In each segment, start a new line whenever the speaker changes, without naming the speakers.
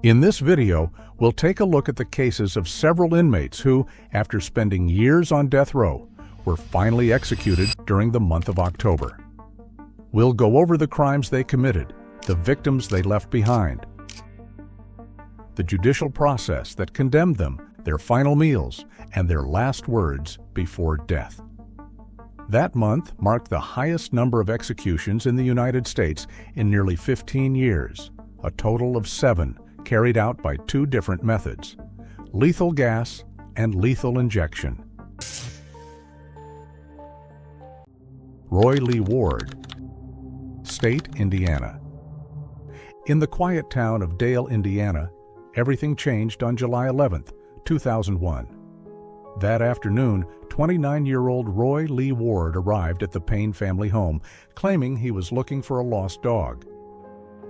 In this video, we'll take a look at the cases of several inmates who, after spending years on death row, were finally executed during the month of October. We'll go over the crimes they committed, the victims they left behind, the judicial process that condemned them, their final meals, and their last words before death. That month marked the highest number of executions in the United States in nearly 15 years, a total of 7 carried out by 2 different methods: lethal gas and lethal injection. Roy Lee Ward, State, Indiana. In the quiet town of Dale, Indiana, everything changed on July 11, 2001. That afternoon, 29-year-old Roy Lee Ward arrived at the Payne family home, claiming he was looking for a lost dog.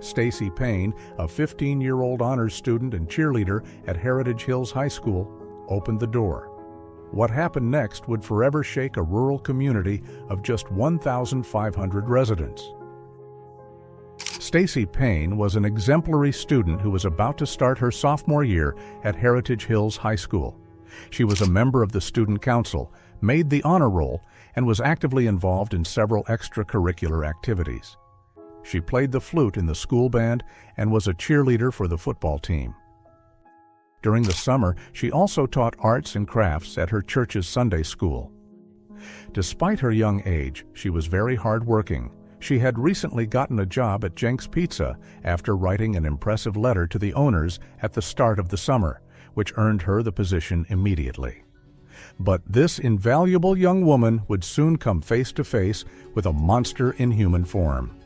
Stacy Payne, a 15-year-old honors student and cheerleader at Heritage Hills High School, opened the door. What happened next would forever shake a rural community of just 1,500 residents. Stacy Payne was an exemplary student who was about to start her sophomore year at Heritage Hills High School. She was a member of the student council, made the honor roll, and was actively involved in several extracurricular activities. She played the flute in the school band and was a cheerleader for the football team. During the summer, she also taught arts and crafts at her church's Sunday school. Despite her young age, she was very hardworking. She had recently gotten a job at Jenks Pizza after writing an impressive letter to the owners at the start of the summer, which earned her the position immediately. But this invaluable young woman would soon come face to face with a monster in human form.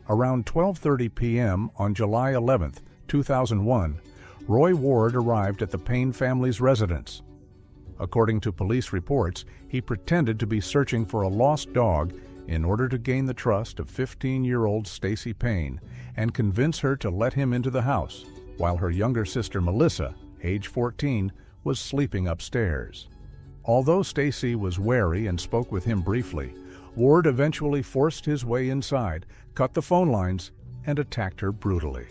Around 12:30 p.m. on July 11, 2001, Roy Ward arrived at the Payne family's residence. According to police reports, he pretended to be searching for a lost dog in order to gain the trust of 15-year-old Stacy Payne and convince her to let him into the house, while her younger sister Melissa, age 14, was sleeping upstairs. Although Stacy was wary and spoke with him briefly, Ward eventually forced his way inside, cut the phone lines, and attacked her brutally.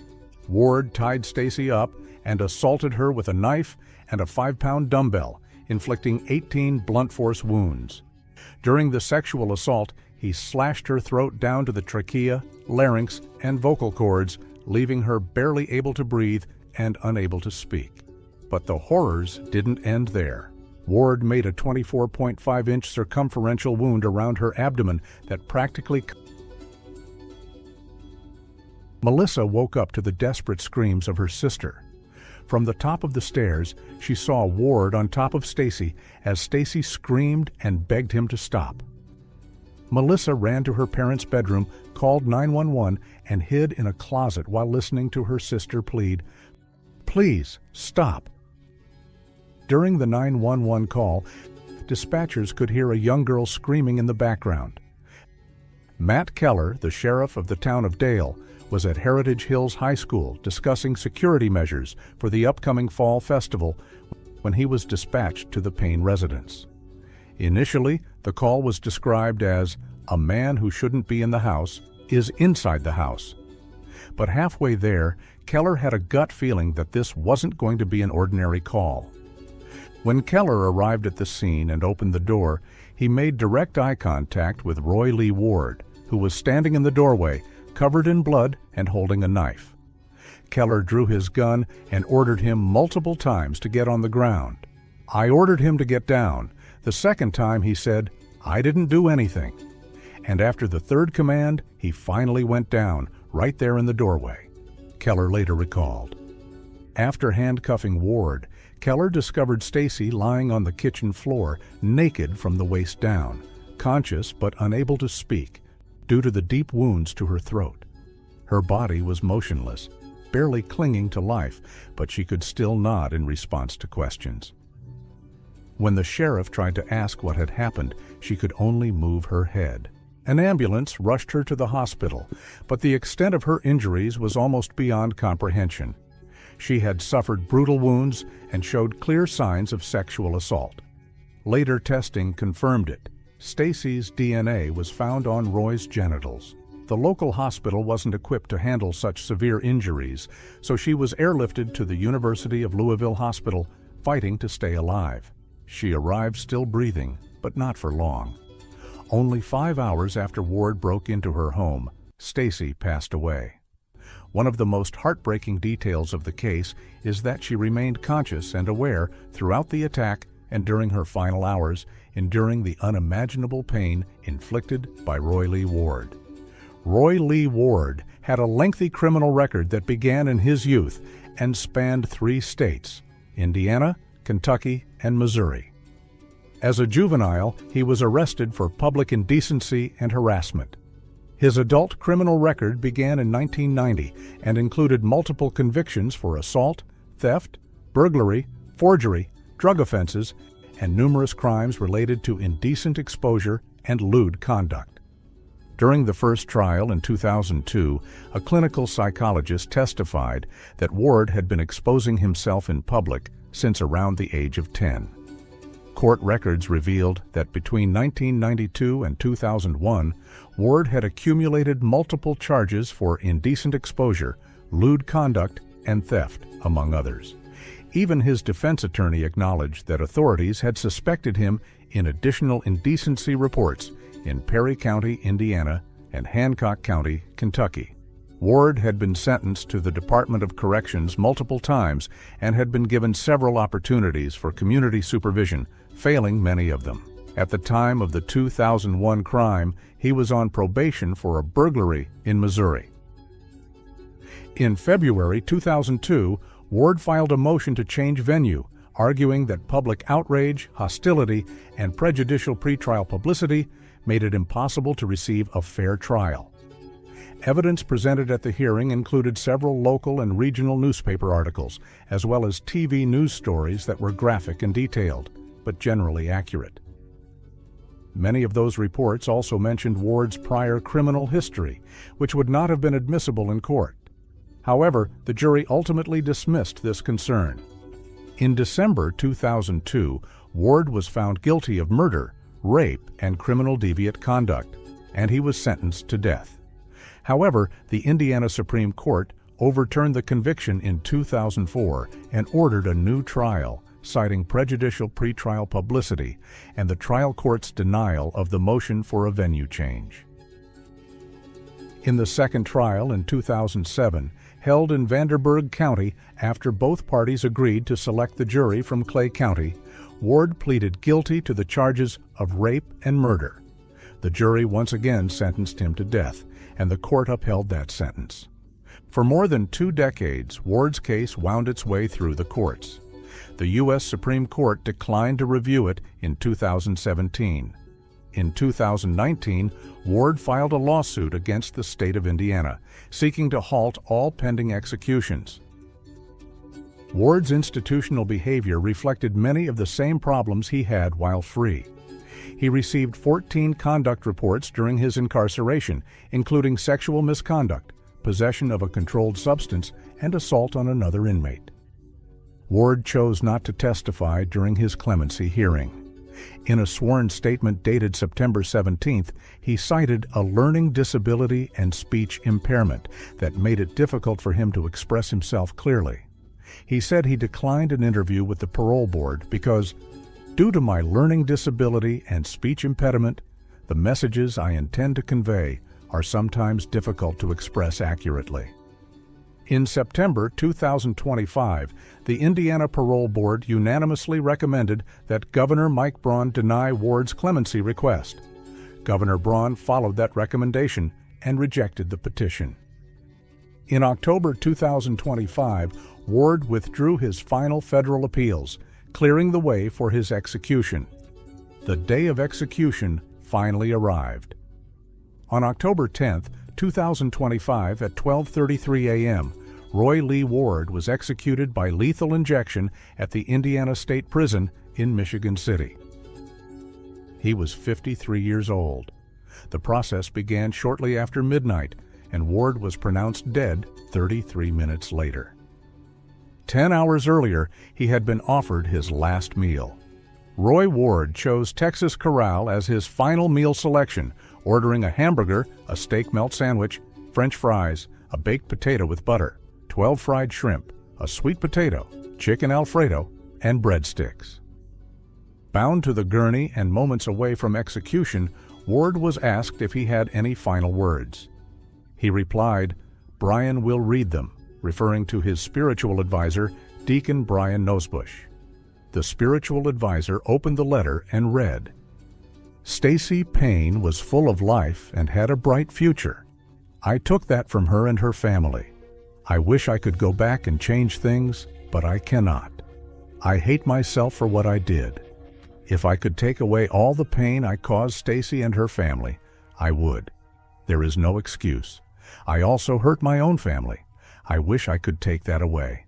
Ward tied Stacy up and assaulted her with a knife and a 5-pound dumbbell, inflicting 18 blunt force wounds. During the sexual assault, he slashed her throat down to the trachea, larynx, and vocal cords, leaving her barely able to breathe and unable to speak. But the horrors didn't end there. Ward made a 24.5-inch circumferential wound around her abdomen that practically... Melissa woke up to the desperate screams of her sister. From the top of the stairs, she saw Ward on top of Stacy as Stacy screamed and begged him to stop. Melissa ran to her parents' bedroom, called 911, and hid in a closet while listening to her sister plead, "Please, stop." During the 911 call, dispatchers could hear a young girl screaming in the background. Matt Keller, the sheriff of the town of Dale, was at Heritage Hills High School discussing security measures for the upcoming fall festival when he was dispatched to the Payne residence. Initially, the call was described as, "A man who shouldn't be in the house is inside the house." But halfway there, Keller had a gut feeling that this wasn't going to be an ordinary call. When Keller arrived at the scene and opened the door, he made direct eye contact with Roy Lee Ward, who was standing in the doorway, covered in blood and holding a knife. Keller drew his gun and ordered him multiple times to get on the ground. "I ordered him to get down. The second time he said, 'I didn't do anything.' And after the third command, he finally went down, right there in the doorway," Keller later recalled. After handcuffing Ward, Keller discovered Stacy lying on the kitchen floor, naked from the waist down, conscious but unable to speak due to the deep wounds to her throat. Her body was motionless, barely clinging to life, but she could still nod in response to questions. When the sheriff tried to ask what had happened, she could only move her head. An ambulance rushed her to the hospital, but the extent of her injuries was almost beyond comprehension. She had suffered brutal wounds and showed clear signs of sexual assault. Later testing confirmed it. Stacy's DNA was found on Roy's genitals. The local hospital wasn't equipped to handle such severe injuries, so she was airlifted to the University of Louisville Hospital, fighting to stay alive. She arrived still breathing, but not for long. Only 5 hours after Ward broke into her home, Stacy passed away. One of the most heartbreaking details of the case is that she remained conscious and aware throughout the attack and during her final hours, enduring the unimaginable pain inflicted by Roy Lee Ward. Roy Lee Ward had a lengthy criminal record that began in his youth and spanned 3 states: Indiana, Kentucky, and Missouri. As a juvenile, he was arrested for public indecency and harassment. His adult criminal record began in 1990 and included multiple convictions for assault, theft, burglary, forgery, drug offenses, and numerous crimes related to indecent exposure and lewd conduct. During the first trial in 2002, a clinical psychologist testified that Ward had been exposing himself in public since around the age of 10. Court records revealed that between 1992 and 2001, Ward had accumulated multiple charges for indecent exposure, lewd conduct, and theft, among others. Even his defense attorney acknowledged that authorities had suspected him in additional indecency reports in Perry County, Indiana, and Hancock County, Kentucky. Ward had been sentenced to the Department of Corrections multiple times and had been given several opportunities for community supervision, failing many of them. At the time of the 2001 crime, he was on probation for a burglary in Missouri. In February 2002, Ward filed a motion to change venue, arguing that public outrage, hostility, and prejudicial pretrial publicity made it impossible to receive a fair trial. Evidence presented at the hearing included several local and regional newspaper articles, as well as TV news stories that were graphic and detailed, but generally accurate. Many of those reports also mentioned Ward's prior criminal history, which would not have been admissible in court. However, the jury ultimately dismissed this concern. In December 2002, Ward was found guilty of murder, rape, and criminal deviant conduct, and he was sentenced to death. However, the Indiana Supreme Court overturned the conviction in 2004 and ordered a new trial, citing prejudicial pretrial publicity and the trial court's denial of the motion for a venue change. In the second trial in 2007, held in Vanderburgh County after both parties agreed to select the jury from Clay County, Ward pleaded guilty to the charges of rape and murder. The jury once again sentenced him to death, and the court upheld that sentence. For more than 2 decades, Ward's case wound its way through the courts. The U.S. Supreme Court declined to review it in 2017. In 2019, Ward filed a lawsuit against the state of Indiana, seeking to halt all pending executions. Ward's institutional behavior reflected many of the same problems he had while free. He received 14 conduct reports during his incarceration, including sexual misconduct, possession of a controlled substance, and assault on another inmate. Ward chose not to testify during his clemency hearing. In a sworn statement dated September 17th, he cited a learning disability and speech impairment that made it difficult for him to express himself clearly. He said he declined an interview with the parole board because, due to my learning disability and speech impediment, the messages I intend to convey are sometimes difficult to express accurately. In September 2025, the Indiana Parole Board unanimously recommended that Governor Mike Braun deny Ward's clemency request. Governor Braun followed that recommendation and rejected the petition. In October 2025, Ward withdrew his final federal appeals, clearing the way for his execution. The day of execution finally arrived. On October 10, 2025 at 12:33 a.m., Roy Lee Ward was executed by lethal injection at the Indiana State Prison in Michigan City. He was 53 years old. The process began shortly after midnight, and Ward was pronounced dead 33 minutes later. 10 hours earlier, he had been offered his last meal. Roy Ward chose Texas Corral as his final meal selection, ordering a hamburger, a steak melt sandwich, French fries, a baked potato with butter, 12 fried shrimp, a sweet potato, chicken Alfredo, and breadsticks. Bound to the gurney and moments away from execution, Ward was asked if he had any final words. He replied, "Brian will read them," referring to his spiritual advisor, Deacon Brian Nosebush. The spiritual advisor opened the letter and read, "Stacy Payne was full of life and had a bright future. I took that from her and her family. I wish I could go back and change things, but I cannot. I hate myself for what I did. If I could take away all the pain I caused Stacy and her family, I would. There is no excuse. I also hurt my own family. I wish I could take that away.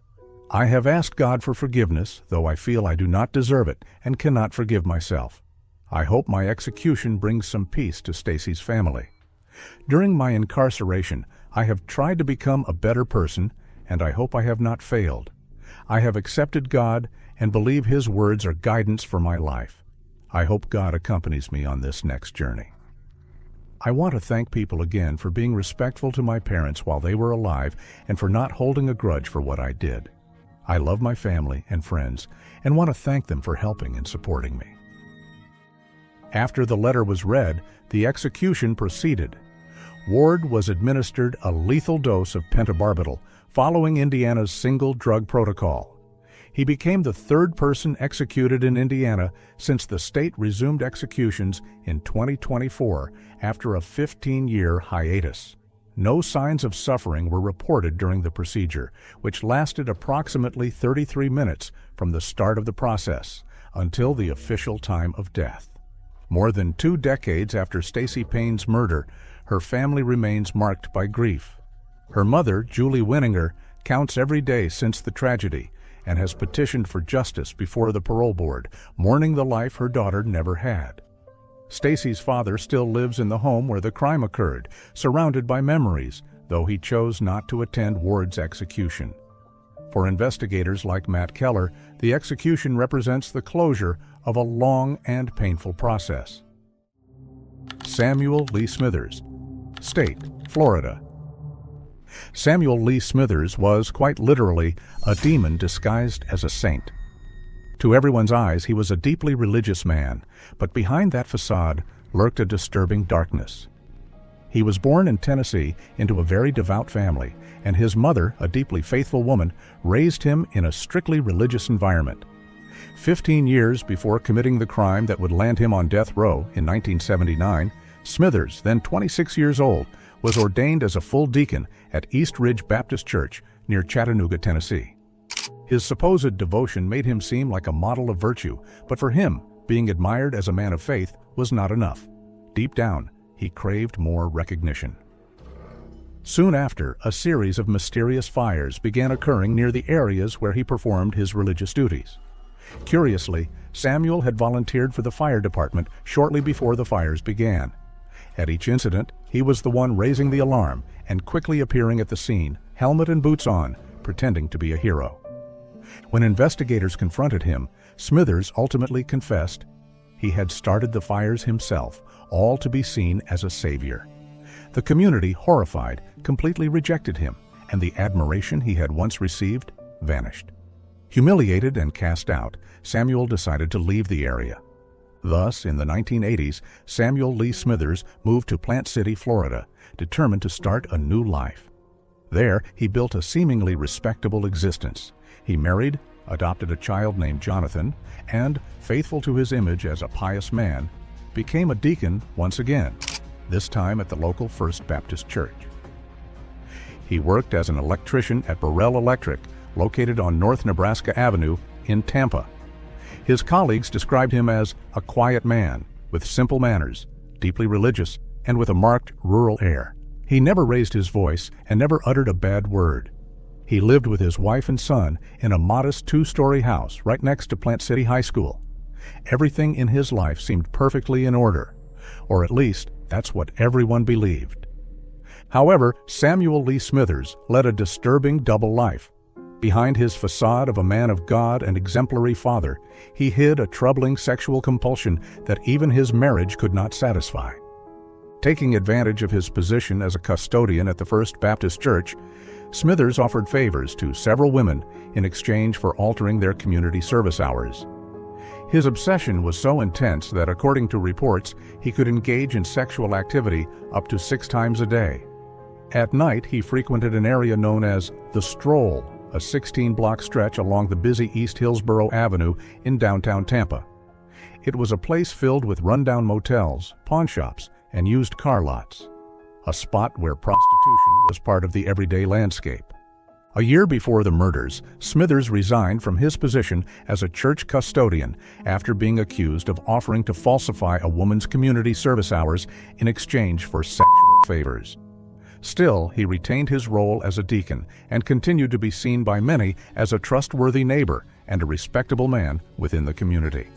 I have asked God for forgiveness, though I feel I do not deserve it and cannot forgive myself. I hope my execution brings some peace to Stacy's family. During my incarceration, I have tried to become a better person, and I hope I have not failed. I have accepted God and believe His words are guidance for my life. I hope God accompanies me on this next journey. I want to thank people again for being respectful to my parents while they were alive and for not holding a grudge for what I did. I love my family and friends and want to thank them for helping and supporting me." After the letter was read, the execution proceeded. Ward was administered a lethal dose of pentobarbital following Indiana's single drug protocol. He became the third person executed in Indiana since the state resumed executions in 2024 after a 15-year hiatus. No signs of suffering were reported during the procedure, which lasted approximately 33 minutes from the start of the process until the official time of death. More than 2 decades after Stacy Payne's murder, her family remains marked by grief. Her mother, Julie Winninger, counts every day since the tragedy and has petitioned for justice before the parole board, mourning the life her daughter never had. Stacy's father still lives in the home where the crime occurred, surrounded by memories, though he chose not to attend Ward's execution. For investigators like Matt Keller, the execution represents the closure of a long and painful process. Samuel Lee Smithers, State, Florida. Samuel Lee Smithers was, quite literally, a demon disguised as a saint. To everyone's eyes, he was a deeply religious man, but behind that facade lurked a disturbing darkness. He was born in Tennessee into a very devout family, and his mother, a deeply faithful woman, raised him in a strictly religious environment. 15 years before committing the crime that would land him on death row in 1979, Smithers, then 26 years old, was ordained as a full deacon at East Ridge Baptist Church near Chattanooga, Tennessee. His supposed devotion made him seem like a model of virtue, but for him, being admired as a man of faith was not enough. Deep down, he craved more recognition. Soon after, a series of mysterious fires began occurring near the areas where he performed his religious duties. Curiously, Samuel had volunteered for the fire department shortly before the fires began. At each incident, he was the one raising the alarm and quickly appearing at the scene, helmet and boots on, pretending to be a hero. When investigators confronted him, Smithers ultimately confessed he had started the fires himself, all to be seen as a savior. The community, horrified, completely rejected him, and the admiration he had once received vanished. Humiliated and cast out, Samuel decided to leave the area. Thus, in the 1980s, Samuel Lee Smithers moved to Plant City, Florida, determined to start a new life. There, he built a seemingly respectable existence. He married, adopted a child named Jonathan, and, faithful to his image as a pious man, became a deacon once again, this time at the local First Baptist Church. He worked as an electrician at Burrell Electric, located on North Nebraska Avenue in Tampa. His colleagues described him as a quiet man, with simple manners, deeply religious, and with a marked rural air. He never raised his voice and never uttered a bad word. He lived with his wife and son in a modest 2-story house right next to Plant City High School. Everything in his life seemed perfectly in order, or at least that's what everyone believed. However, Samuel Lee Smithers led a disturbing double life. Behind his facade of a man of God and exemplary father, he hid a troubling sexual compulsion that even his marriage could not satisfy. Taking advantage of his position as a custodian at the First Baptist Church, Smithers offered favors to several women in exchange for altering their community service hours. His obsession was so intense that, according to reports, he could engage in sexual activity up to 6 times a day. At night, he frequented an area known as The Stroll, a 16-block stretch along the busy East Hillsborough Avenue in downtown Tampa. It was a place filled with rundown motels, pawn shops, and used car lots, a spot where prostitution was part of the everyday landscape. A year before the murders, Smithers resigned from his position as a church custodian after being accused of offering to falsify a woman's community service hours in exchange for sexual favors. Still, he retained his role as a deacon and continued to be seen by many as a trustworthy neighbor and a respectable man within the community.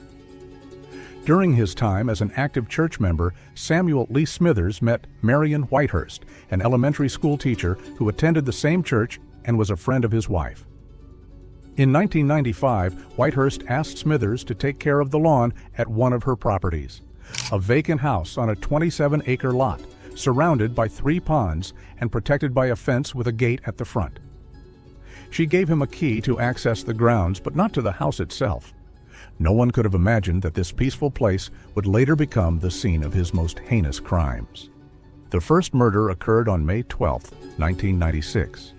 During his time as an active church member, Samuel Lee Smithers met Marion Whitehurst, an elementary school teacher who attended the same church and was a friend of his wife. In 1995, Whitehurst asked Smithers to take care of the lawn at one of her properties, a vacant house on a 27-acre lot, surrounded by 3 ponds and protected by a fence with a gate at the front. She gave him a key to access the grounds, but not to the house itself. No one could have imagined that this peaceful place would later become the scene of his most heinous crimes. The first murder occurred on May 12, 1996.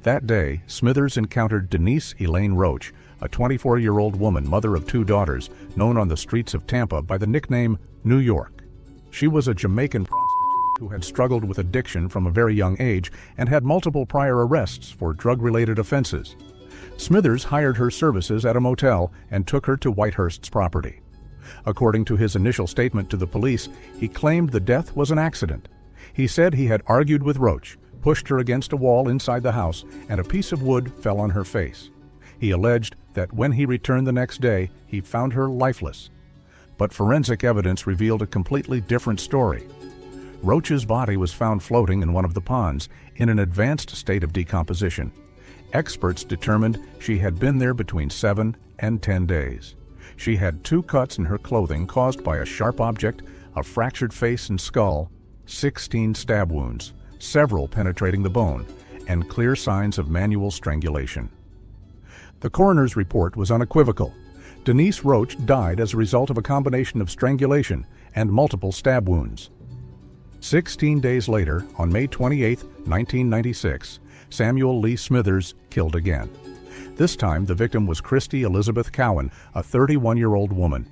That day, Smithers encountered Denise Elaine Roach, a 24-year-old woman, mother of 2 daughters, known on the streets of Tampa by the nickname New York. She was a Jamaican prostitute who had struggled with addiction from a very young age and had multiple prior arrests for drug-related offenses. Smithers hired her services at a motel and took her to Whitehurst's property. According to his initial statement to the police, he claimed the death was an accident. He said he had argued with Roach, pushed her against a wall inside the house, and a piece of wood fell on her face. He alleged that when he returned the next day, he found her lifeless. But forensic evidence revealed a completely different story. Roach's body was found floating in one of the ponds in an advanced state of decomposition. Experts determined she had been there between 7 and 10 days. She had 2 cuts in her clothing caused by a sharp object, a fractured face and skull, 16 stab wounds, several penetrating the bone, and clear signs of manual strangulation. The coroner's report was unequivocal. Denise Roach died as a result of a combination of strangulation and multiple stab wounds. 16 days later, on May 28, 1996, Samuel Lee Smithers killed again. This time, the victim was Christy Elizabeth Cowan, a 31-year-old woman.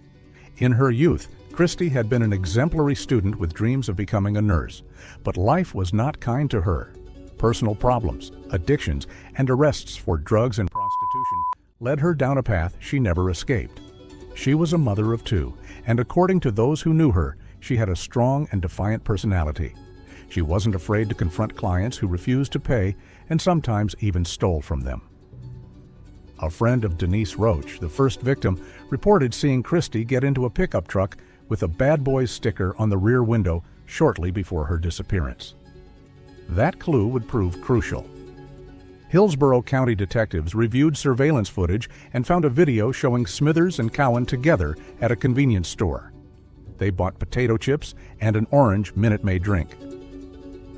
In her youth, Christy had been an exemplary student with dreams of becoming a nurse, but life was not kind to her. Personal problems, addictions, and arrests for drugs and prostitution led her down a path she never escaped. She was a mother of 2, and according to those who knew her, she had a strong and defiant personality. She wasn't afraid to confront clients who refused to pay and sometimes even stole from them. A friend of Denise Roach, the first victim, reported seeing Christy get into a pickup truck with a Bad Boys sticker on the rear window shortly before her disappearance. That clue would prove crucial. Hillsborough County detectives reviewed surveillance footage and found a video showing Smithers and Cowan together at a convenience store. They bought potato chips and an orange Minute Maid drink.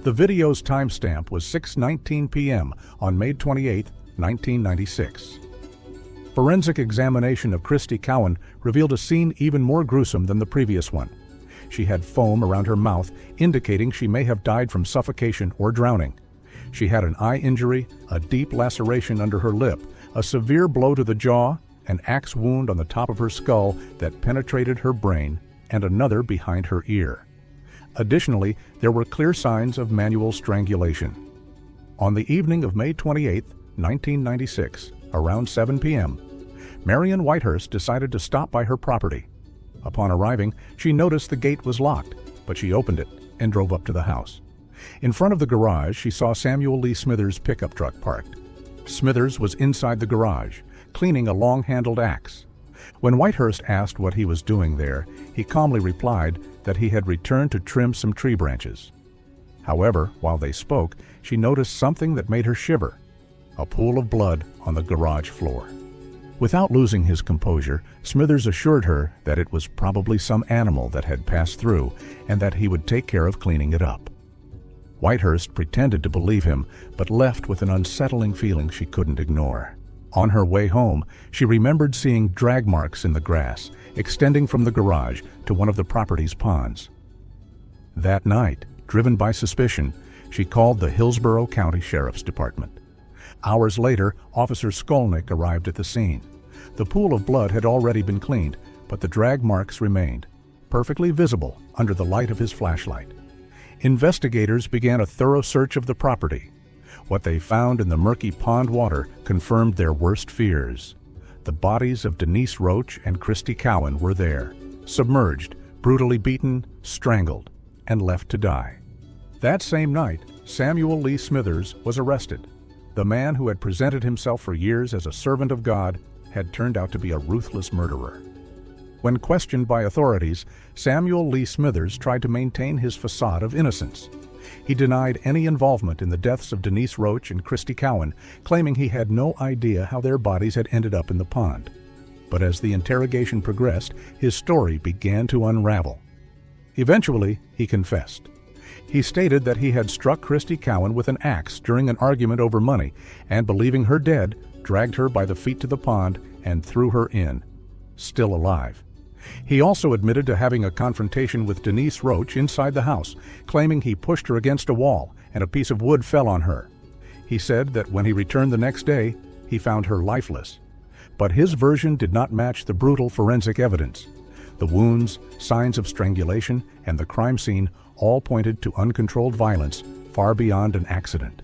The video's timestamp was 6:19 p.m. on May 28, 1996. Forensic examination of Christy Cowan revealed a scene even more gruesome than the previous one. She had foam around her mouth, indicating she may have died from suffocation or drowning. She had an eye injury, a deep laceration under her lip, a severe blow to the jaw, an axe wound on the top of her skull that penetrated her brain, and another behind her ear. Additionally, there were clear signs of manual strangulation. On the evening of May 28, 1996, around 7 p.m., Marion Whitehurst decided to stop by her property. Upon arriving, she noticed the gate was locked, but she opened it and drove up to the house. In front of the garage, she saw Samuel Lee Smithers' pickup truck parked. Smithers was inside the garage, cleaning a long-handled axe. When Whitehurst asked what he was doing there, he calmly replied that he had returned to trim some tree branches. However, while they spoke, she noticed something that made her shiver: a pool of blood on the garage floor. Without losing his composure, Smithers assured her that it was probably some animal that had passed through and that he would take care of cleaning it up. Whitehurst pretended to believe him, but left with an unsettling feeling she couldn't ignore. On her way home, she remembered seeing drag marks in the grass, extending from the garage to one of the property's ponds. That night, driven by suspicion, she called the Hillsborough County Sheriff's Department. Hours later, Officer Skolnick arrived at the scene. The pool of blood had already been cleaned, but the drag marks remained, perfectly visible under the light of his flashlight. Investigators began a thorough search of the property. What they found in the murky pond water confirmed their worst fears. The bodies of Denise Roach and Christy Cowan were there, submerged, brutally beaten, strangled, and left to die. That same night, Samuel Lee Smithers was arrested. The man who had presented himself for years as a servant of God had turned out to be a ruthless murderer. When questioned by authorities, Samuel Lee Smithers tried to maintain his facade of innocence. He denied any involvement in the deaths of Denise Roach and Christy Cowan, claiming he had no idea how their bodies had ended up in the pond. But as the interrogation progressed, his story began to unravel. Eventually, he confessed. He stated that he had struck Christy Cowan with an axe during an argument over money, and believing her dead, dragged her by the feet to the pond and threw her in, still alive. He also admitted to having a confrontation with Denise Roach inside the house, claiming he pushed her against a wall and a piece of wood fell on her. He said that when he returned the next day, he found her lifeless. But his version did not match the brutal forensic evidence. The wounds, signs of strangulation, and the crime scene all pointed to uncontrolled violence far beyond an accident.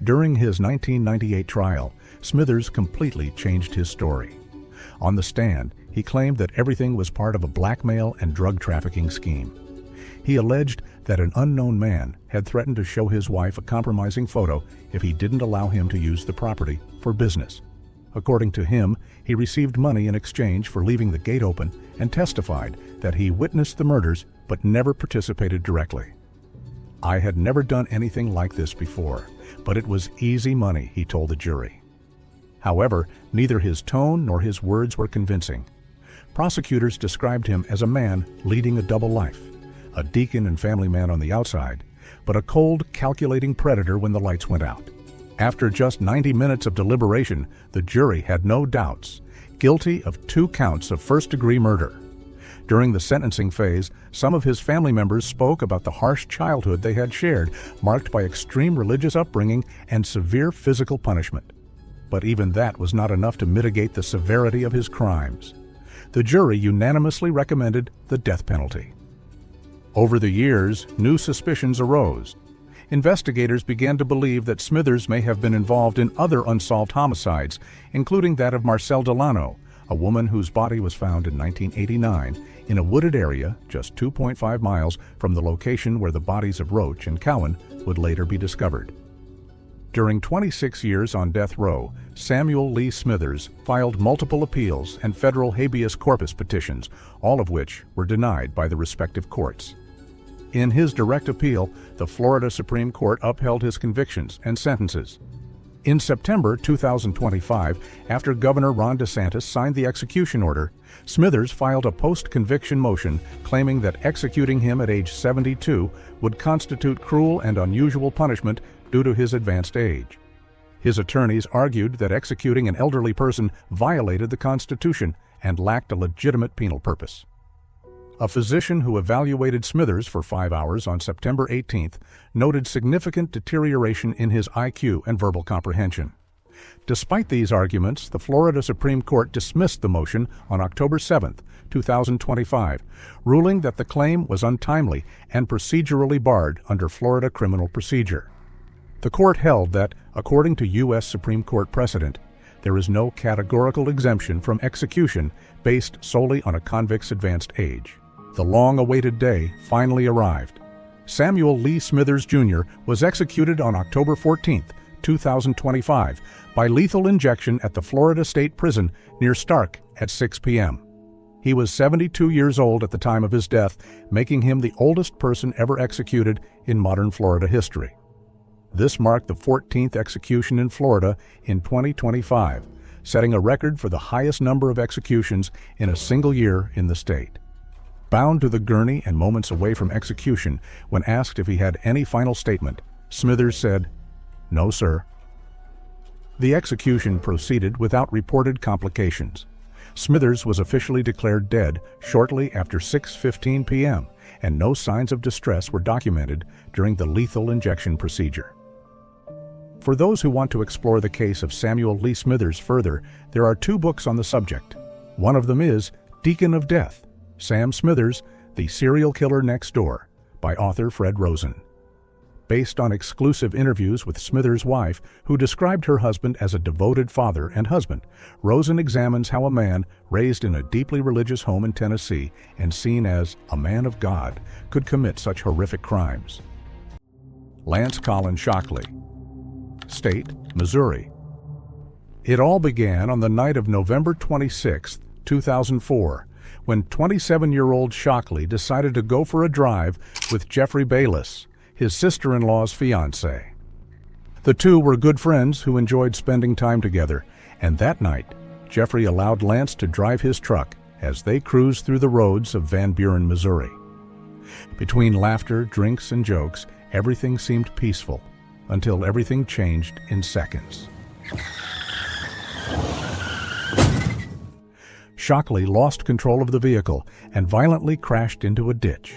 During his 1998 trial, Smithers completely changed his story. On the stand, he claimed that everything was part of a blackmail and drug trafficking scheme. He alleged that an unknown man had threatened to show his wife a compromising photo if he didn't allow him to use the property for business. According to him, he received money in exchange for leaving the gate open and testified that he witnessed the murders but never participated directly. "I had never done anything like this before, but it was easy money," he told the jury. However, neither his tone nor his words were convincing. Prosecutors described him as a man leading a double life, a deacon and family man on the outside, but a cold, calculating predator when the lights went out. After just 90 minutes of deliberation, the jury had no doubts, guilty of 2 counts of first-degree murder. During the sentencing phase, some of his family members spoke about the harsh childhood they had shared, marked by extreme religious upbringing and severe physical punishment. But even that was not enough to mitigate the severity of his crimes. The jury unanimously recommended the death penalty. Over the years, new suspicions arose. Investigators began to believe that Smithers may have been involved in other unsolved homicides, including that of Marcel Delano, a woman whose body was found in 1989 in a wooded area just 2.5 miles from the location where the bodies of Roach and Cowan would later be discovered. During 26 years on death row, Samuel Lee Smithers filed multiple appeals and federal habeas corpus petitions, all of which were denied by the respective courts. In his direct appeal, the Florida Supreme Court upheld his convictions and sentences. In September 2025, after Governor Ron DeSantis signed the execution order, Smithers filed a post-conviction motion claiming that executing him at age 72 would constitute cruel and unusual punishment due to his advanced age. His attorneys argued that executing an elderly person violated the Constitution and lacked a legitimate penal purpose. A physician who evaluated Smithers for 5 hours on September 18th noted significant deterioration in his IQ and verbal comprehension. Despite these arguments, the Florida Supreme Court dismissed the motion on October 7, 2025, ruling that the claim was untimely and procedurally barred under Florida criminal procedure. The court held that, according to U.S. Supreme Court precedent, there is no categorical exemption from execution based solely on a convict's advanced age. The long-awaited day finally arrived. Samuel Lee Smithers Jr. was executed on October 14, 2025, by lethal injection at the Florida State Prison near Stark at 6 p.m. He was 72 years old at the time of his death, making him the oldest person ever executed in modern Florida history. This marked the 14th execution in Florida in 2025, setting a record for the highest number of executions in a single year in the state. Bound to the gurney and moments away from execution, when asked if he had any final statement, Smithers said, "No, sir." The execution proceeded without reported complications. Smithers was officially declared dead shortly after 6:15 p.m., and no signs of distress were documented during the lethal injection procedure. For those who want to explore the case of Samuel Lee Smithers further, there are 2 books on the subject. One of them is Deacon of Death, Sam Smithers, The Serial Killer Next Door, by author Fred Rosen. Based on exclusive interviews with Smithers' wife, who described her husband as a devoted father and husband, Rosen examines how a man raised in a deeply religious home in Tennessee and seen as a man of God could commit such horrific crimes. Lance Colin Shockley, State, Missouri. It all began on the night of November 26, 2004, when 27-year-old Shockley decided to go for a drive with Jeffrey Bayless, his sister-in-law's fiancé. The two were good friends who enjoyed spending time together, and that night, Jeffrey allowed Lance to drive his truck as they cruised through the roads of Van Buren, Missouri. Between laughter, drinks, and jokes, everything seemed peaceful, until everything changed in seconds. Shockley lost control of the vehicle and violently crashed into a ditch.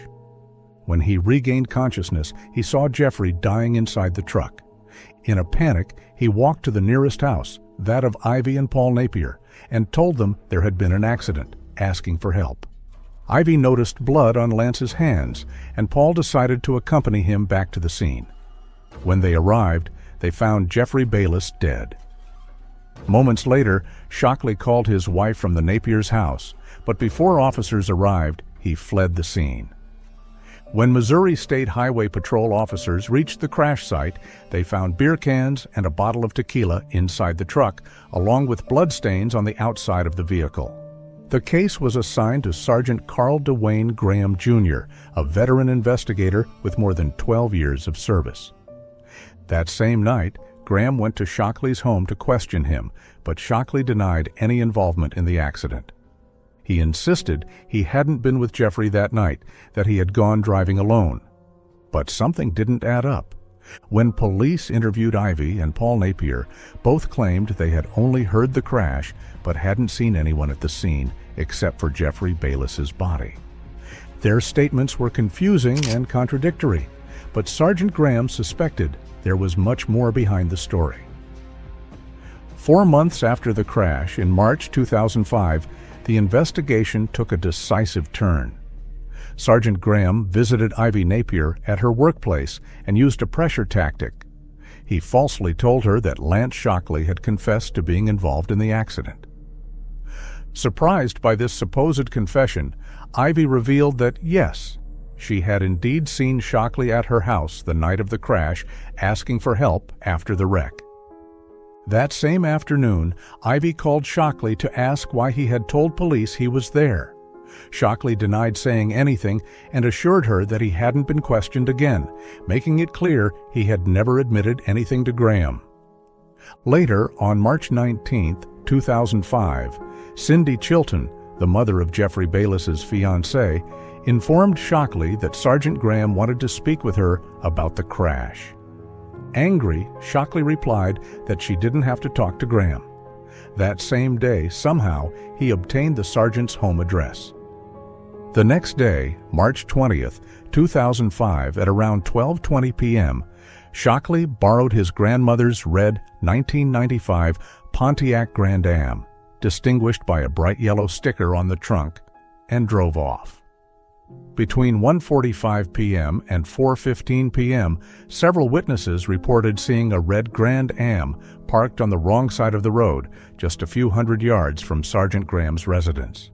When he regained consciousness, he saw Jeffrey dying inside the truck. In a panic, he walked to the nearest house, that of Ivy and Paul Napier, and told them there had been an accident, asking for help. Ivy noticed blood on Lance's hands, and Paul decided to accompany him back to the scene. When they arrived, they found Jeffrey Bayless dead. Moments later, Shockley called his wife from the Napiers' house, but before officers arrived, he fled the scene. When Missouri State Highway Patrol officers reached the crash site, they found beer cans and a bottle of tequila inside the truck, along with bloodstains on the outside of the vehicle. The case was assigned to Sergeant Carl Dewayne Graham Jr., a veteran investigator with more than 12 years of service. That same night, Graham went to Shockley's home to question him, but Shockley denied any involvement in the accident. He insisted he hadn't been with Jeffrey that night, that he had gone driving alone. But something didn't add up. When police interviewed Ivy and Paul Napier, both claimed they had only heard the crash but hadn't seen anyone at the scene except for Jeffrey Bayless's body. Their statements were confusing and contradictory, but Sergeant Graham suspected there was much more behind the story. 4 months after the crash, in March 2005, the investigation took a decisive turn. Sergeant Graham visited Ivy Napier at her workplace and used a pressure tactic. He falsely told her that Lance Shockley had confessed to being involved in the accident. Surprised by this supposed confession, Ivy revealed that yes, she had indeed seen Shockley at her house the night of the crash, asking for help after the wreck. That same afternoon, Ivy called Shockley to ask why he had told police he was there. Shockley denied saying anything and assured her that he hadn't been questioned again, making it clear he had never admitted anything to Graham. Later, on March 19, 2005, Cindy Chilton, the mother of Jeffrey Bayless's fiancée, informed Shockley that Sergeant Graham wanted to speak with her about the crash. Angry, Shockley replied that she didn't have to talk to Graham. That same day, somehow, he obtained the sergeant's home address. The next day, March 20th, 2005, at around 12:20 p.m., Shockley borrowed his grandmother's red 1995 Pontiac Grand Am, distinguished by a bright yellow sticker on the trunk, and drove off. Between 1:45 p.m. and 4:15 p.m., several witnesses reported seeing a red Grand Am parked on the wrong side of the road, just a few hundred yards from Sergeant Graham's residence.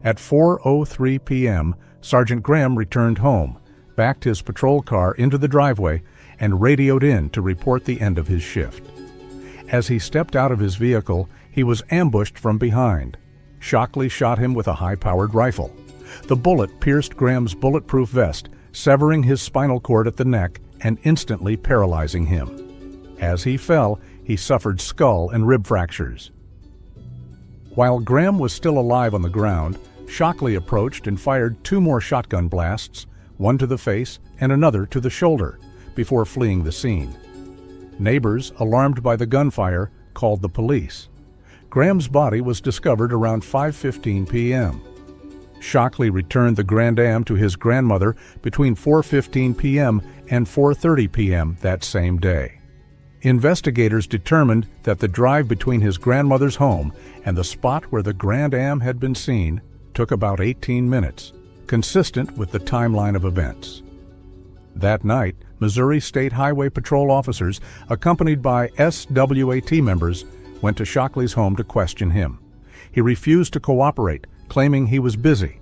At 4:03 p.m., Sergeant Graham returned home, backed his patrol car into the driveway, and radioed in to report the end of his shift. As he stepped out of his vehicle, he was ambushed from behind. Shockley shot him with a high-powered rifle. The bullet pierced Graham's bulletproof vest, severing his spinal cord at the neck and instantly paralyzing him. As he fell, he suffered skull and rib fractures. While Graham was still alive on the ground, Shockley approached and fired 2 more shotgun blasts, one to the face and another to the shoulder, before fleeing the scene. Neighbors, alarmed by the gunfire, called the police. Graham's body was discovered around 5:15 p.m. Shockley returned the Grand Am to his grandmother between 4:15 p.m. and 4:30 p.m. that same day. Investigators determined that the drive between his grandmother's home and the spot where the Grand Am had been seen took about 18 minutes, consistent with the timeline of events. That night, Missouri State Highway Patrol officers, accompanied by SWAT members, went to Shockley's home to question him. He refused to cooperate, claiming he was busy.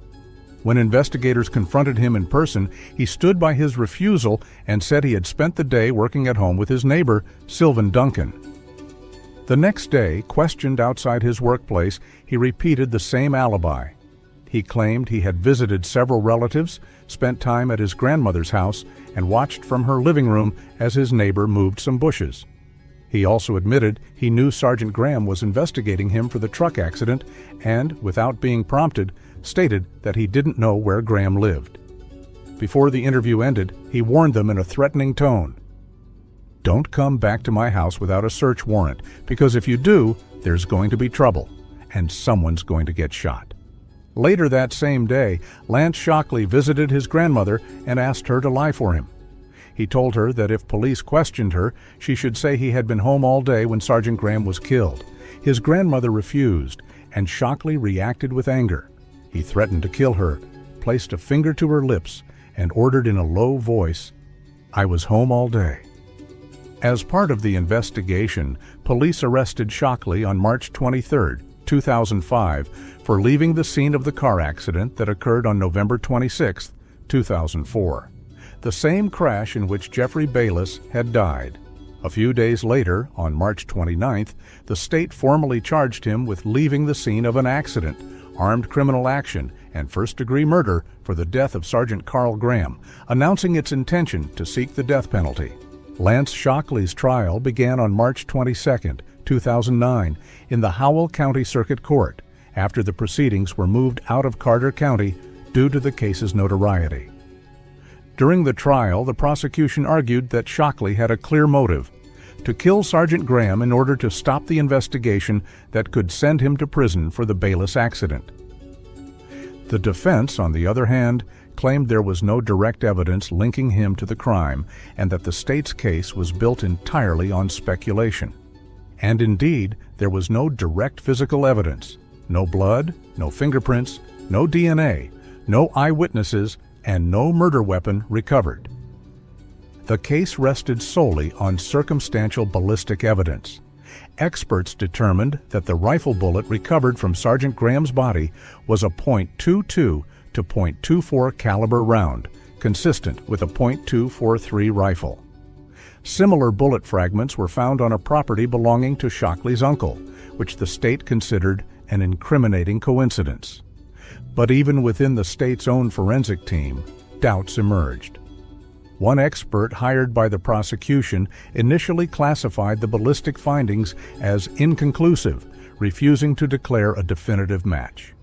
When investigators confronted him in person, he stood by his refusal and said he had spent the day working at home with his neighbor, Sylvan Duncan. The next day, questioned outside his workplace, he repeated the same alibi. He claimed he had visited several relatives, spent time at his grandmother's house, and watched from her living room as his neighbor moved some bushes. He also admitted he knew Sergeant Graham was investigating him for the truck accident and, without being prompted, stated that he didn't know where Graham lived. Before the interview ended, he warned them in a threatening tone. "Don't come back to my house without a search warrant, because if you do, there's going to be trouble, and someone's going to get shot." Later that same day, Lance Shockley visited his grandmother and asked her to lie for him. He told her that if police questioned her, she should say he had been home all day when Sergeant Graham was killed. His grandmother refused, and Shockley reacted with anger. He threatened to kill her, placed a finger to her lips, and ordered in a low voice, "I was home all day." As part of the investigation, police arrested Shockley on March 23, 2005, for leaving the scene of the car accident that occurred on November 26, 2004. The same crash in which Jeffrey Bayless had died. A few days later, on March 29th, the state formally charged him with leaving the scene of an accident, armed criminal action, and first-degree murder for the death of Sergeant Carl Graham, announcing its intention to seek the death penalty. Lance Shockley's trial began on March 22, 2009, in the Howell County Circuit Court, after the proceedings were moved out of Carter County due to the case's notoriety. During the trial, the prosecution argued that Shockley had a clear motive: to kill Sergeant Graham in order to stop the investigation that could send him to prison for the Bayless accident. The defense, on the other hand, claimed there was no direct evidence linking him to the crime and that the state's case was built entirely on speculation. And indeed, there was no direct physical evidence: no blood, no fingerprints, no DNA, no eyewitnesses, and no murder weapon recovered. The case rested solely on circumstantial ballistic evidence. Experts determined that the rifle bullet recovered from Sergeant Graham's body was a .22 to .24 caliber round, consistent with a .243 rifle. Similar bullet fragments were found on a property belonging to Shockley's uncle, which the state considered an incriminating coincidence. But even within the state's own forensic team, doubts emerged. One expert hired by the prosecution initially classified the ballistic findings as inconclusive, refusing to declare a definitive match.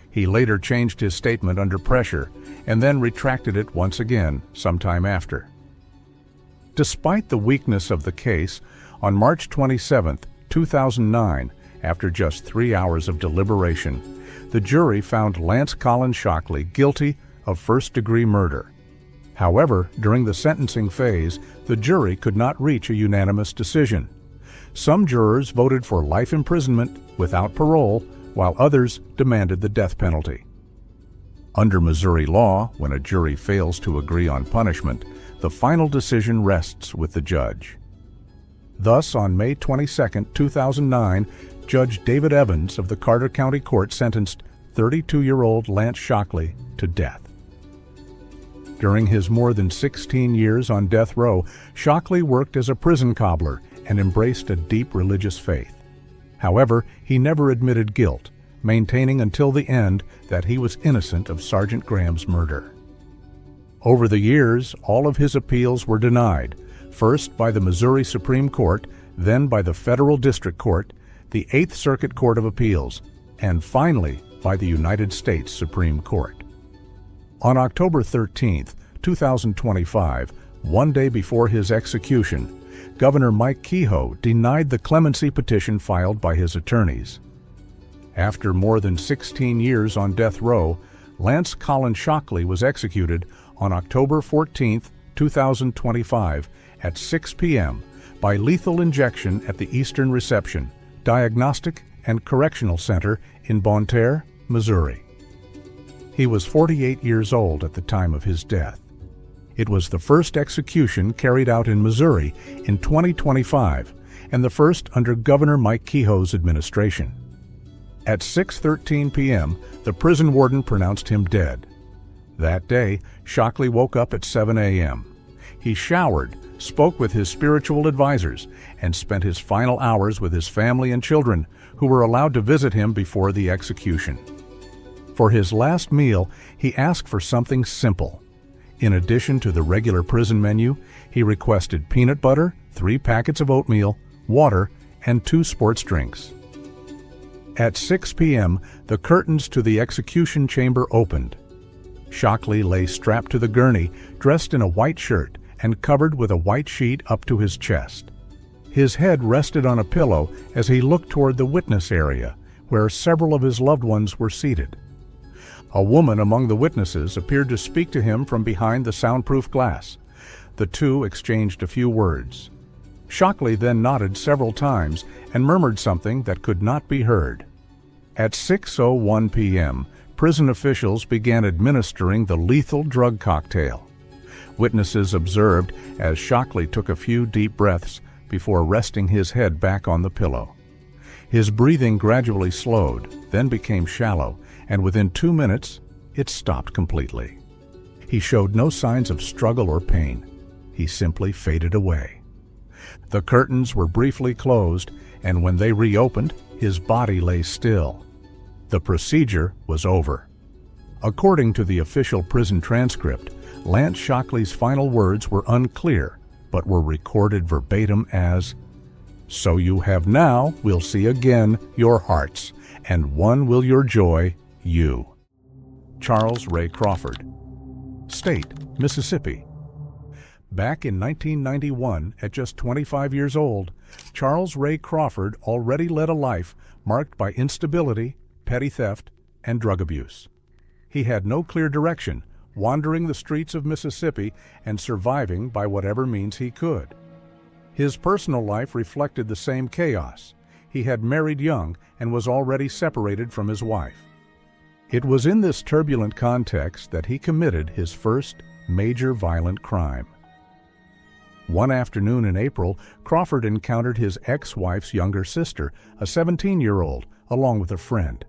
He later changed his statement under pressure and then retracted it once again sometime after. Despite the weakness of the case, on March 27, 2009, after just 3 hours of deliberation, the jury found Lance Collins Shockley guilty of first-degree murder. However, during the sentencing phase, the jury could not reach a unanimous decision. Some jurors voted for life imprisonment without parole, while others demanded the death penalty. Under Missouri law, when a jury fails to agree on punishment, the final decision rests with the judge. Thus, on May 22, 2009, Judge David Evans of the Carter County Court sentenced 32-year-old Lance Shockley to death. During his more than 16 years on death row, Shockley worked as a prison cobbler and embraced a deep religious faith. However, he never admitted guilt, maintaining until the end that he was innocent of Sergeant Graham's murder. Over the years, all of his appeals were denied, first by the Missouri Supreme Court, then by the Federal District Court, the Eighth Circuit Court of Appeals, and finally by the United States Supreme Court. On October 13, 2025, one day before his execution, Governor Mike Kehoe denied the clemency petition filed by his attorneys. After more than 16 years on death row, Lance Colin Shockley was executed on October 14, 2025 at 6 p.m. by lethal injection at the Eastern Reception, Diagnostic and Correctional Center in Bonne Terre, Missouri. He was 48 years old at the time of his death. It was the first execution carried out in Missouri in 2025 and the first under Governor Mike Kehoe's administration. At 6:13 p.m., the prison warden pronounced him dead. That day, Shockley woke up at 7 a.m. He showered, spoke with his spiritual advisors, and spent his final hours with his family and children, who were allowed to visit him before the execution. For his last meal, he asked for something simple. In addition to the regular prison menu, he requested peanut butter, 3 packets of oatmeal, water, and 2 sports drinks. At 6 p.m., the curtains to the execution chamber opened. Shockley lay strapped to the gurney, dressed in a white shirt and covered with a white sheet up to his chest. His head rested on a pillow as he looked toward the witness area, where several of his loved ones were seated. A woman among the witnesses appeared to speak to him from behind the soundproof glass. The two exchanged a few words. Shockley then nodded several times and murmured something that could not be heard. At 6:01 p.m., prison officials began administering the lethal drug cocktail. Witnesses observed as Shockley took a few deep breaths before resting his head back on the pillow. His breathing gradually slowed, then became shallow, and within 2 minutes, it stopped completely. He showed no signs of struggle or pain. He simply faded away. The curtains were briefly closed, and when they reopened, his body lay still. The procedure was over. According to the official prison transcript, Lance Shockley's final words were unclear, but were recorded verbatim as, "So you have now, will see again, your hearts, and one will your joy, you." Charles Ray Crawford. State, Mississippi. Back in 1991, at just 25 years old, Charles Ray Crawford already led a life marked by instability, petty theft, and drug abuse. He had no clear direction, wandering the streets of Mississippi and surviving by whatever means he could. His personal life reflected the same chaos. He had married young and was already separated from his wife. It was in this turbulent context that he committed his first major violent crime. One afternoon in April, Crawford encountered his ex-wife's younger sister, a 17-year-old, along with a friend.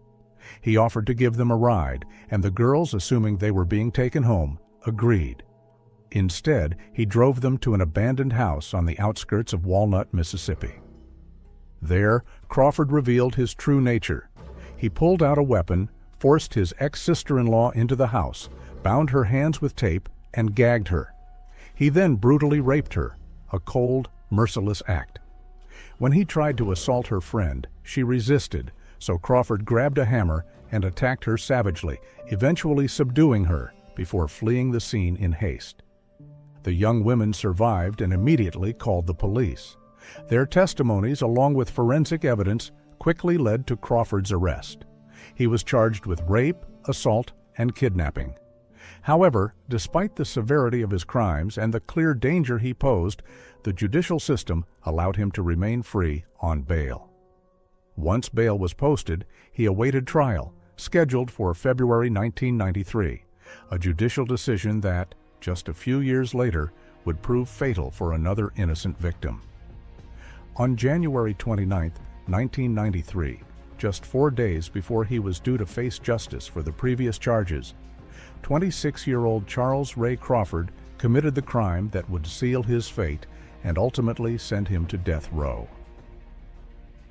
He offered to give them a ride, and the girls, assuming they were being taken home, agreed. Instead, he drove them to an abandoned house on the outskirts of Walnut, Mississippi. There, Crawford revealed his true nature. He pulled out a weapon, forced his ex-sister-in-law into the house, bound her hands with tape, and gagged her. He then brutally raped her, a cold, merciless act. When he tried to assault her friend, she resisted, so Crawford grabbed a hammer and attacked her savagely, eventually subduing her before fleeing the scene in haste. The young women survived and immediately called the police. Their testimonies, along with forensic evidence, quickly led to Crawford's arrest. He was charged with rape, assault, and kidnapping. However, despite the severity of his crimes and the clear danger he posed, the judicial system allowed him to remain free on bail. Once bail was posted, he awaited trial, scheduled for February 1993, a judicial decision that, just a few years later, would prove fatal for another innocent victim. On January 29, 1993, just 4 days before he was due to face justice for the previous charges, 26-year-old Charles Ray Crawford committed the crime that would seal his fate and ultimately send him to death row.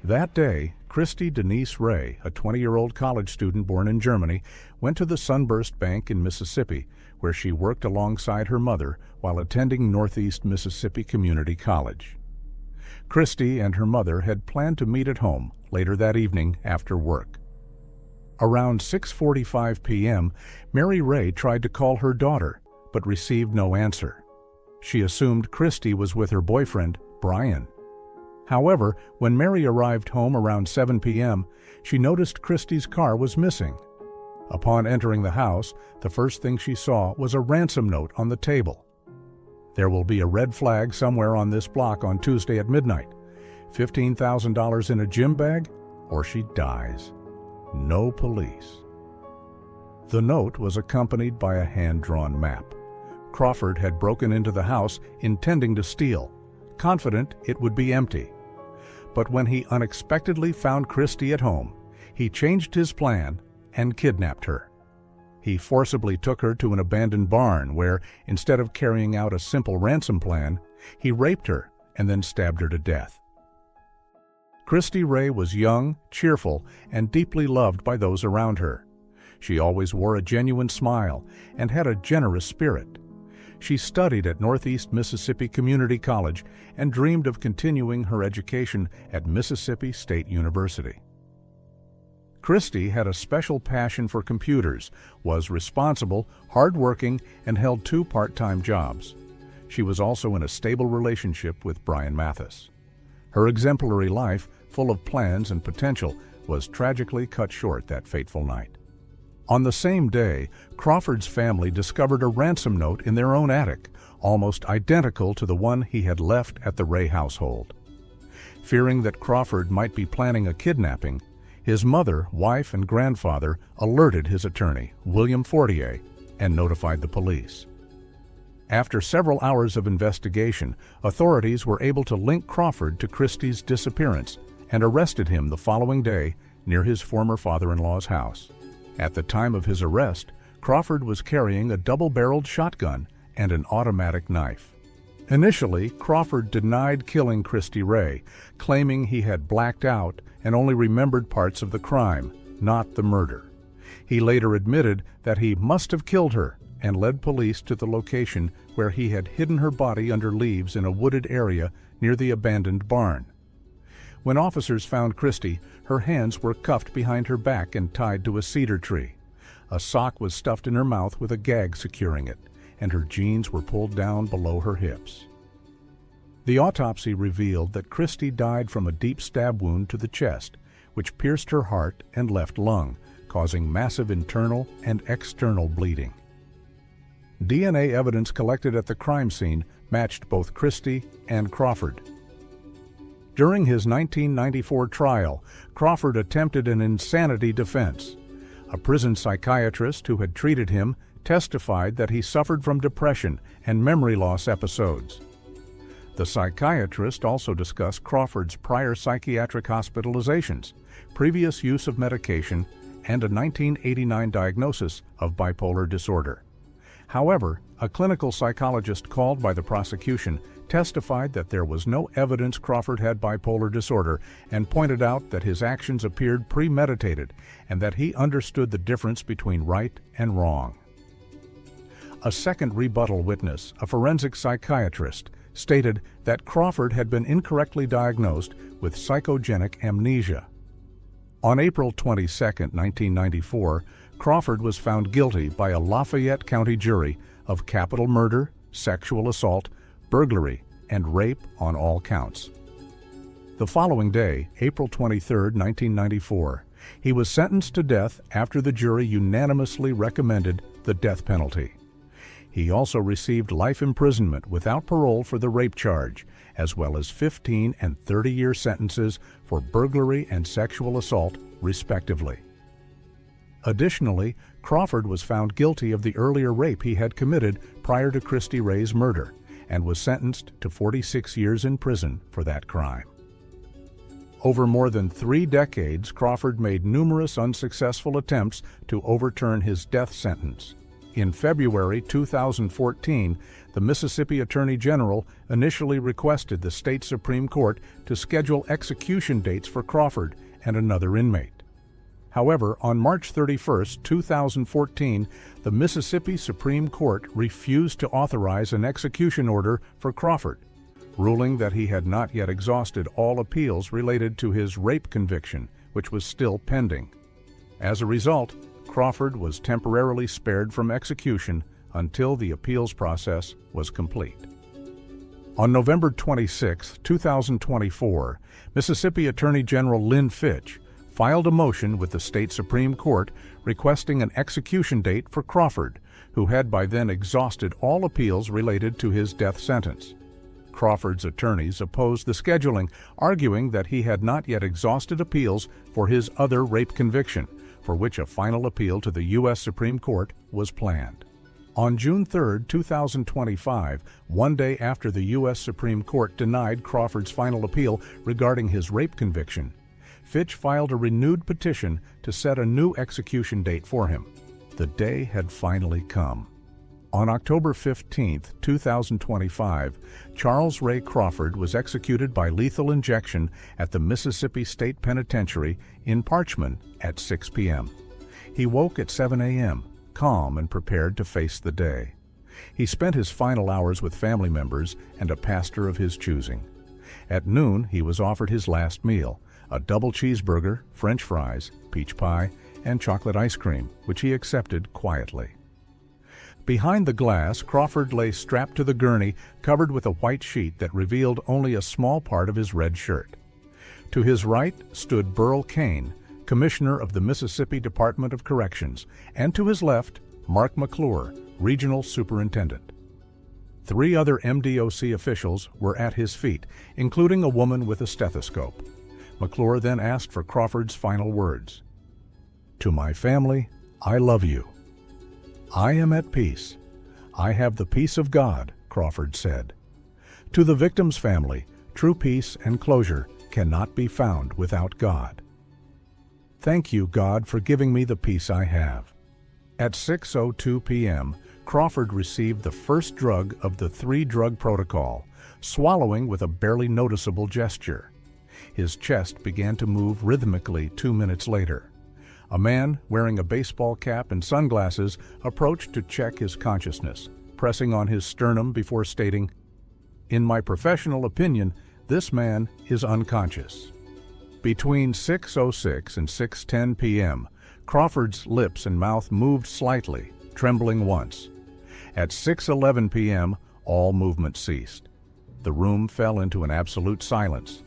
That day, Kristy Denise Ray, a 20-year-old college student born in Germany, went to the Sunburst Bank in Mississippi, where she worked alongside her mother while attending Northeast Mississippi Community College. Kristy and her mother had planned to meet at home later that evening after work. Around 6:45 p.m., Mary Ray tried to call her daughter, but received no answer. She assumed Kristy was with her boyfriend, Brian. However, when Mary arrived home around 7 p.m., she noticed Kristy's car was missing. Upon entering the house, the first thing she saw was a ransom note on the table. "There will be a red flag somewhere on this block on Tuesday at midnight. $15,000 in a gym bag, or she dies. No police." The note was accompanied by a hand-drawn map. Crawford had broken into the house intending to steal, confident it would be empty. But when he unexpectedly found Kristy at home, he changed his plan and kidnapped her. He forcibly took her to an abandoned barn where, instead of carrying out a simple ransom plan, he raped her and then stabbed her to death. Kristy Ray was young, cheerful, and deeply loved by those around her. She always wore a genuine smile and had a generous spirit. She studied at Northeast Mississippi Community College and dreamed of continuing her education at Mississippi State University. Kristy had a special passion for computers, was responsible, hardworking, and held 2 part-time jobs. She was also in a stable relationship with Brian Mathis. Her exemplary life, full of plans and potential, was tragically cut short that fateful night. On the same day, Crawford's family discovered a ransom note in their own attic, almost identical to the one he had left at the Ray household. Fearing that Crawford might be planning a kidnapping, his mother, wife, and grandfather alerted his attorney, William Fortier, and notified the police. After several hours of investigation, authorities were able to link Crawford to Kristy's disappearance and arrested him the following day near his former father-in-law's house. At the time of his arrest, Crawford was carrying a double-barreled shotgun and an automatic knife. Initially, Crawford denied killing Kristy Ray, claiming he had blacked out and only remembered parts of the crime, not the murder. He later admitted that he must have killed her and led police to the location where he had hidden her body under leaves in a wooded area near the abandoned barn. When officers found Kristy, her hands were cuffed behind her back and tied to a cedar tree. A sock was stuffed in her mouth with a gag securing it, and her jeans were pulled down below her hips. The autopsy revealed that Kristy died from a deep stab wound to the chest, which pierced her heart and left lung, causing massive internal and external bleeding. DNA evidence collected at the crime scene matched both Kristy and Crawford. During his 1994 trial, Crawford attempted an insanity defense. A prison psychiatrist who had treated him testified that he suffered from depression and memory loss episodes. The psychiatrist also discussed Crawford's prior psychiatric hospitalizations, previous use of medication, and a 1989 diagnosis of bipolar disorder. However, a clinical psychologist called by the prosecution testified that there was no evidence Crawford had bipolar disorder and pointed out that his actions appeared premeditated and that he understood the difference between right and wrong. A second rebuttal witness, a forensic psychiatrist, stated that Crawford had been incorrectly diagnosed with psychogenic amnesia. On April 22, 1994, Crawford was found guilty by a Lafayette County jury of capital murder, sexual assault, burglary, and rape on all counts. The following day, April 23, 1994, he was sentenced to death after the jury unanimously recommended the death penalty. He also received life imprisonment without parole for the rape charge, as well as 15 and 30-year sentences for burglary and sexual assault, respectively. Additionally, Crawford was found guilty of the earlier rape he had committed prior to Kristy Ray's murder and was sentenced to 46 years in prison for that crime. Over more than 3 decades, Crawford made numerous unsuccessful attempts to overturn his death sentence. In February 2014, the Mississippi Attorney General initially requested the state Supreme Court to schedule execution dates for Crawford and another inmate. However, on March 31, 2014, the Mississippi Supreme Court refused to authorize an execution order for Crawford, ruling that he had not yet exhausted all appeals related to his rape conviction, which was still pending. As a result, Crawford was temporarily spared from execution until the appeals process was complete. On November 26, 2024, Mississippi Attorney General Lynn Fitch filed a motion with the state Supreme Court requesting an execution date for Crawford, who had by then exhausted all appeals related to his death sentence. Crawford's attorneys opposed the scheduling, arguing that he had not yet exhausted appeals for his other rape conviction, for which a final appeal to the U.S. Supreme Court was planned. On June 3, 2025, one day after the U.S. Supreme Court denied Crawford's final appeal regarding his rape conviction, Fitch filed a renewed petition to set a new execution date for him. The day had finally come. On October 15, 2025, Charles Ray Crawford was executed by lethal injection at the Mississippi State Penitentiary in Parchman at 6 p.m. He woke at 7 a.m., calm and prepared to face the day. He spent his final hours with family members and a pastor of his choosing. At noon, he was offered his last meal, a double cheeseburger, French fries, peach pie, and chocolate ice cream, which he accepted quietly. Behind the glass, Crawford lay strapped to the gurney, covered with a white sheet that revealed only a small part of his red shirt. To his right stood Mearle Cain, Commissioner of the Mississippi Department of Corrections, and to his left, Mark McClure, Regional Superintendent. 3 other MDOC officials were at his feet, including a woman with a stethoscope. McClure then asked for Crawford's final words. "To my family, I love you. I am at peace. I have the peace of God," Crawford said. To the victim's family, true peace and closure cannot be found without God. Thank you, God, for giving me the peace I have. At 6:02 p.m., Crawford received the first drug of the 3-drug protocol, swallowing with a barely noticeable gesture. His chest began to move rhythmically 2 minutes later. A man wearing a baseball cap and sunglasses approached to check his consciousness, pressing on his sternum before stating, "In my professional opinion, this man is unconscious." Between 6:06 and 6:10 p.m., Crawford's lips and mouth moved slightly, trembling once. At 6:11 p.m., all movement ceased. The room fell into an absolute silence.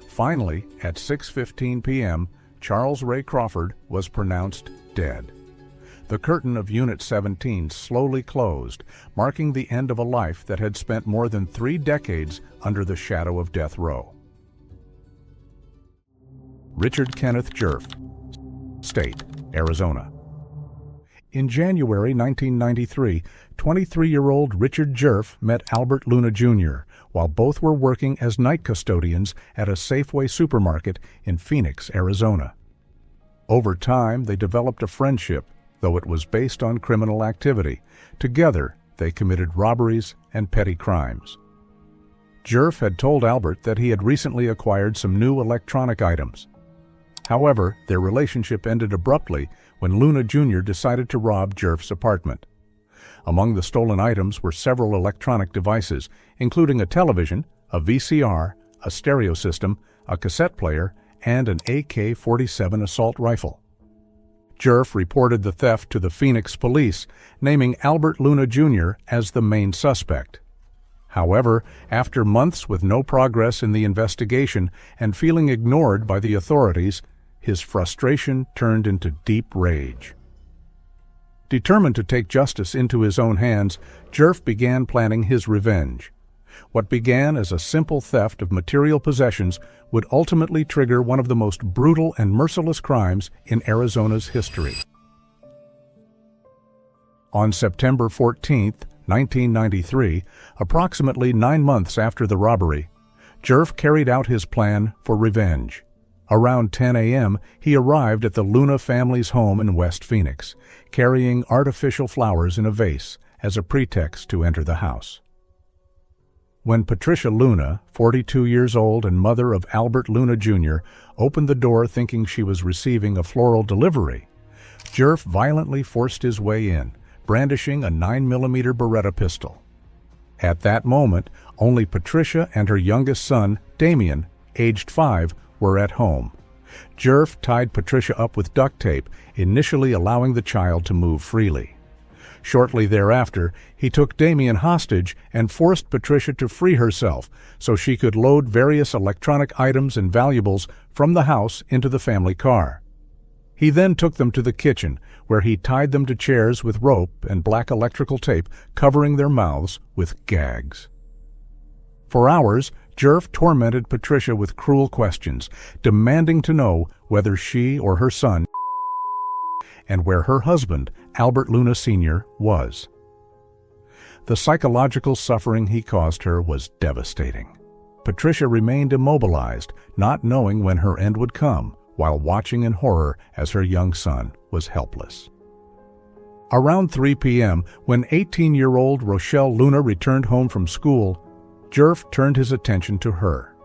Finally, at 6:15 p.m., Charles Ray Crawford was pronounced dead. The curtain of Unit 17 slowly closed, marking the end of a life that had spent more than 3 decades under the shadow of death row. Richard Kenneth Djerf, State, Arizona. In January 1993, 23-year-old Richard Djerf met Albert Luna Jr. while both were working as night custodians at a Safeway supermarket in Phoenix, Arizona. Over time, they developed a friendship, though it was based on criminal activity. Together, they committed robberies and petty crimes. Djerf had told Albert that he had recently acquired some new electronic items. However, their relationship ended abruptly when Luna Jr. decided to rob Djerf's apartment. Among the stolen items were several electronic devices, including a television, a VCR, a stereo system, a cassette player, and an AK-47 assault rifle. Djerf reported the theft to the Phoenix police, naming Albert Luna Jr. as the main suspect. However, after months with no progress in the investigation and feeling ignored by the authorities, his frustration turned into deep rage. Determined to take justice into his own hands, Djerf began planning his revenge. What began as a simple theft of material possessions would ultimately trigger one of the most brutal and merciless crimes in Arizona's history. On September 14, 1993, approximately 9 months after the robbery, Djerf carried out his plan for revenge. Around 10 a.m., he arrived at the Luna family's home in West Phoenix, carrying artificial flowers in a vase as a pretext to enter the house. When Patricia Luna, 42 years old and mother of Albert Luna Jr., opened the door thinking she was receiving a floral delivery, Djerf violently forced his way in, brandishing a 9mm Beretta pistol. At that moment, only Patricia and her youngest son, Damien, aged 5, were at home. Djerf tied Patricia up with duct tape, initially allowing the child to move freely. Shortly thereafter, he took Damien hostage and forced Patricia to free herself so she could load various electronic items and valuables from the house into the family car. He then took them to the kitchen, where he tied them to chairs with rope and black electrical tape covering their mouths with gags. For hours, Djerf tormented Patricia with cruel questions, demanding to know whether she or her son and where her husband, Albert Luna Sr., was. The psychological suffering he caused her was devastating. Patricia remained immobilized, not knowing when her end would come, while watching in horror as her young son was helpless. Around 3 p.m., when 18-year-old Rochelle Luna returned home from school, Djerf turned his attention to her.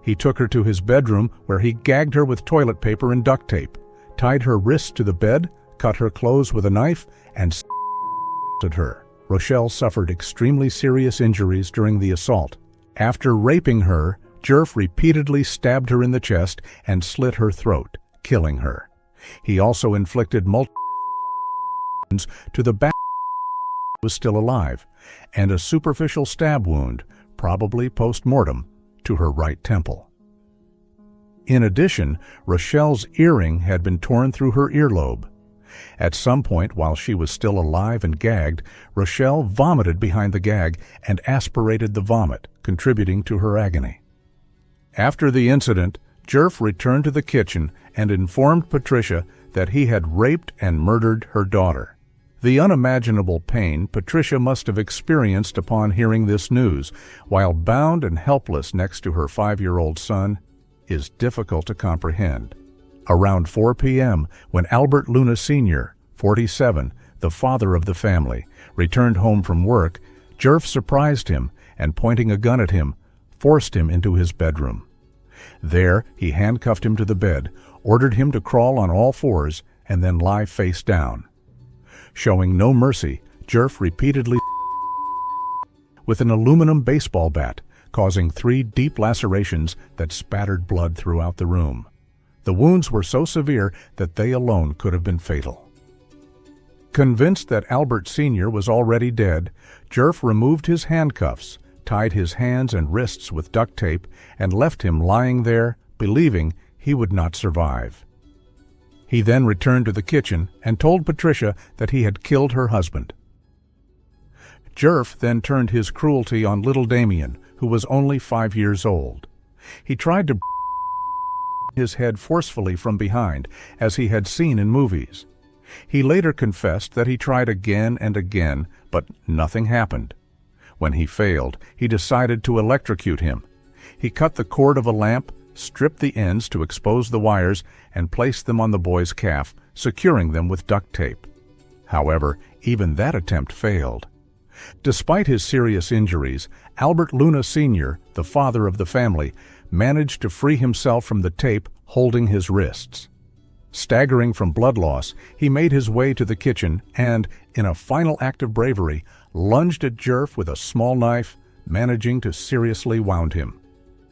He took her to his bedroom, where he gagged her with toilet paper and duct tape, tied her wrists to the bed, cut her clothes with a knife, and assaulted her. Rochelle suffered extremely serious injuries during the assault. After raping her, Djerf repeatedly stabbed her in the chest and slit her throat, killing her. He also inflicted multiple wounds to the back was still alive, and a superficial stab wound, probably post-mortem, to her right temple. In addition, Rochelle's earring had been torn through her earlobe. At some point, while she was still alive and gagged, Rochelle vomited behind the gag and aspirated the vomit, contributing to her agony. After the incident, Djerf returned to the kitchen and informed Patricia that he had raped and murdered her daughter. The unimaginable pain Patricia must have experienced upon hearing this news, while bound and helpless next to her 5-year-old son, is difficult to comprehend. Around 4 p.m., when Albert Luna Sr., 47, the father of the family, returned home from work, Djerf surprised him and, pointing a gun at him, forced him into his bedroom. There, he handcuffed him to the bed, ordered him to crawl on all fours, and then lie face down. Showing no mercy, Djerf repeatedly with an aluminum baseball bat, causing 3 deep lacerations that spattered blood throughout the room. The wounds were so severe that they alone could have been fatal. Convinced that Albert Sr. was already dead, Djerf removed his handcuffs, tied his hands and wrists with duct tape, and left him lying there, believing he would not survive. He then returned to the kitchen and told Patricia that he had killed her husband. Djerf then turned his cruelty on little Damien, who was only 5 years old. He tried to his head forcefully from behind, as he had seen in movies. He later confessed that he tried again and again, but nothing happened. When he failed, he decided to electrocute him. He cut the cord of a lamp, stripped the ends to expose the wires, and placed them on the boy's calf, securing them with duct tape. However, even that attempt failed. Despite his serious injuries, Albert Luna Sr., the father of the family, managed to free himself from the tape holding his wrists. Staggering from blood loss, he made his way to the kitchen and, in a final act of bravery, lunged at Djerf with a small knife, managing to seriously wound him.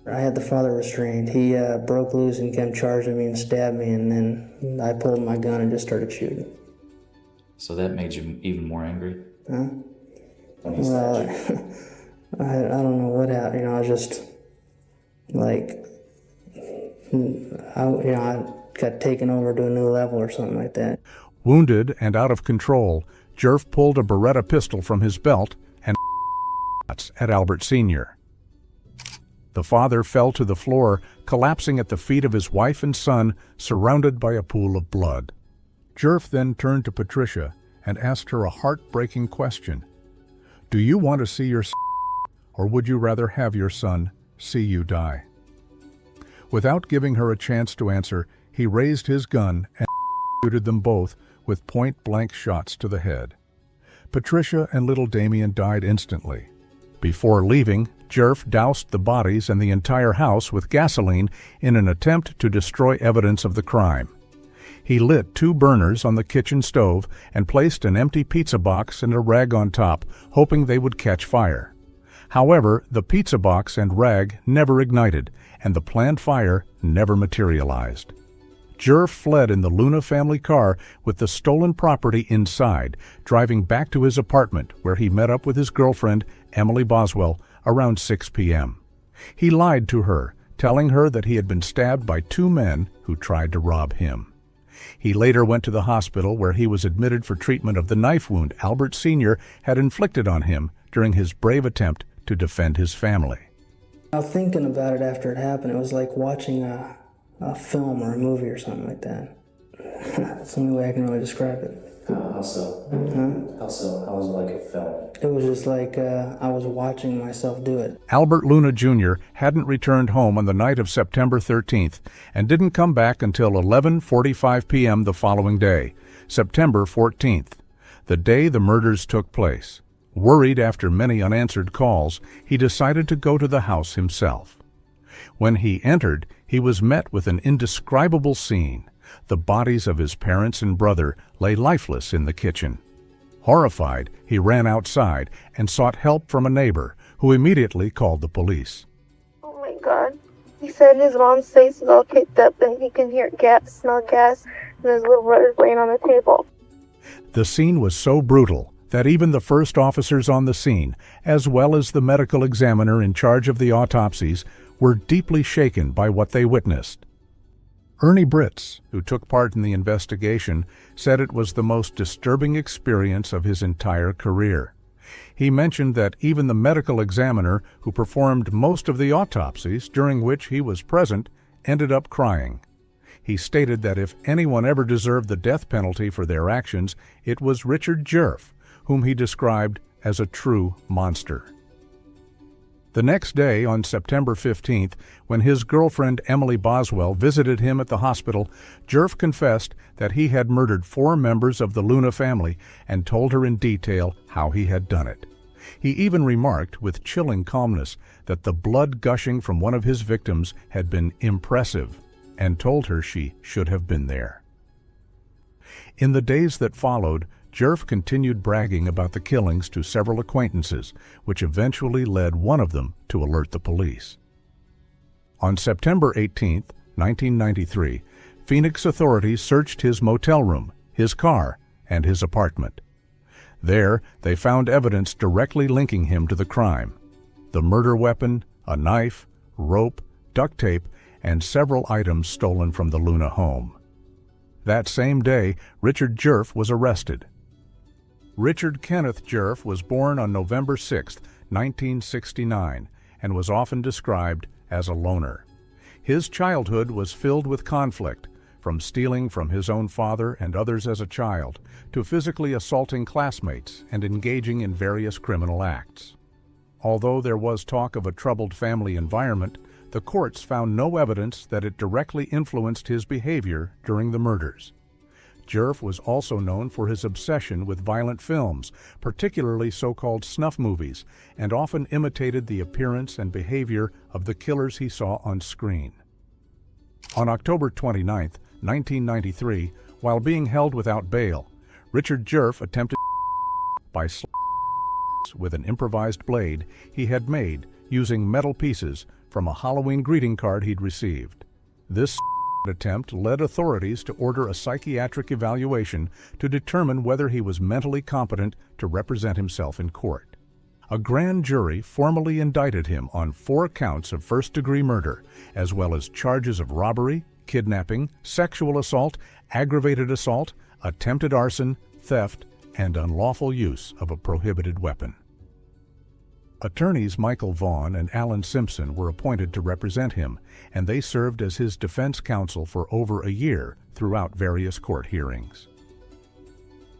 I had the father restrained. He broke loose and came charging me and stabbed me, and then I pulled my gun and just started shooting.
So that made you even more angry?
Huh? Well, I don't know what happened. I was just like, I got taken over to a new level or something like that.
Wounded and out of control, Djerf pulled a Beretta pistol from his belt and at Albert Sr. The father fell to the floor, collapsing at the feet of his wife and son, surrounded by a pool of blood. Djerf then turned to Patricia and asked her a heartbreaking question. Do you want to see your son, or would you rather have your son see you die? Without giving her a chance to answer, he raised his gun and shooted them both with point-blank shots to the head. Patricia and little Damien died instantly. Before leaving, Djerf doused the bodies and the entire house with gasoline in an attempt to destroy evidence of the crime. He lit 2 burners on the kitchen stove and placed an empty pizza box and a rag on top, hoping they would catch fire. However, the pizza box and rag never ignited, and the planned fire never materialized. Djerf fled in the Luna family car with the stolen property inside, driving back to his apartment where he met up with his girlfriend, Emily Boswell, around 6 p.m. He lied to her, telling her that he had been stabbed by two men who tried to rob him. He later went to the hospital where he was admitted for treatment of the knife wound Albert Sr. had inflicted on him during his brave attempt to defend his family.
I was thinking about it after it happened. It was like watching a film or a movie or something like that. That's the only way I can really describe it.
How so? How so? How was it like a film?
It was just like I was watching myself do it.
Albert Luna Jr. hadn't returned home on the night of September 13th and didn't come back until 11:45 p.m. the following day, September 14th, the day the murders took place. Worried after many unanswered calls, he decided to go to the house himself. When he entered, he was met with an indescribable scene. The bodies of his parents and brother lay lifeless in the kitchen. Horrified, he ran outside and sought help from a neighbor, who immediately called the police.
Oh my God. He said his mom's face is all kicked up and he can smell gas, and his little brother's laying on the table.
The scene was so brutal that even the first officers on the scene, as well as the medical examiner in charge of the autopsies, were deeply shaken by what they witnessed. Ernie Britz, who took part in the investigation, said it was the most disturbing experience of his entire career. He mentioned that even the medical examiner, who performed most of the autopsies during which he was present, ended up crying. He stated that if anyone ever deserved the death penalty for their actions, it was Richard Djerf, whom he described as a true monster. The next day, on September 15th, when his girlfriend Emily Boswell visited him at the hospital, Djerf confessed that he had murdered 4 members of the Luna family and told her in detail how he had done it. He even remarked with chilling calmness that the blood gushing from one of his victims had been impressive and told her she should have been there. In the days that followed, Djerf continued bragging about the killings to several acquaintances, which eventually led one of them to alert the police. On September 18, 1993, Phoenix authorities searched his motel room, his car, and his apartment. There, they found evidence directly linking him to the crime: the murder weapon, a knife, rope, duct tape, and several items stolen from the Luna home. That same day, Richard Djerf was arrested. Richard Kenneth Djerf was born on November 6, 1969, and was often described as a loner. His childhood was filled with conflict, from stealing from his own father and others as a child, to physically assaulting classmates and engaging in various criminal acts. Although there was talk of a troubled family environment, the courts found no evidence that it directly influenced his behavior during the murders. Djerf was also known for his obsession with violent films, particularly so-called snuff movies, and often imitated the appearance and behavior of the killers he saw on screen. On October 29, 1993, while being held without bail, Richard Djerf attempted by with an improvised blade he had made using metal pieces from a Halloween greeting card he'd received. This attempt led authorities to order a psychiatric evaluation to determine whether he was mentally competent to represent himself in court. A grand jury formally indicted him on 4 counts of first-degree murder, as well as charges of robbery, kidnapping, sexual assault, aggravated assault, attempted arson, theft, and unlawful use of a prohibited weapon. Attorneys Michael Vaughn and Alan Simpson were appointed to represent him, and they served as his defense counsel for over a year throughout various court hearings.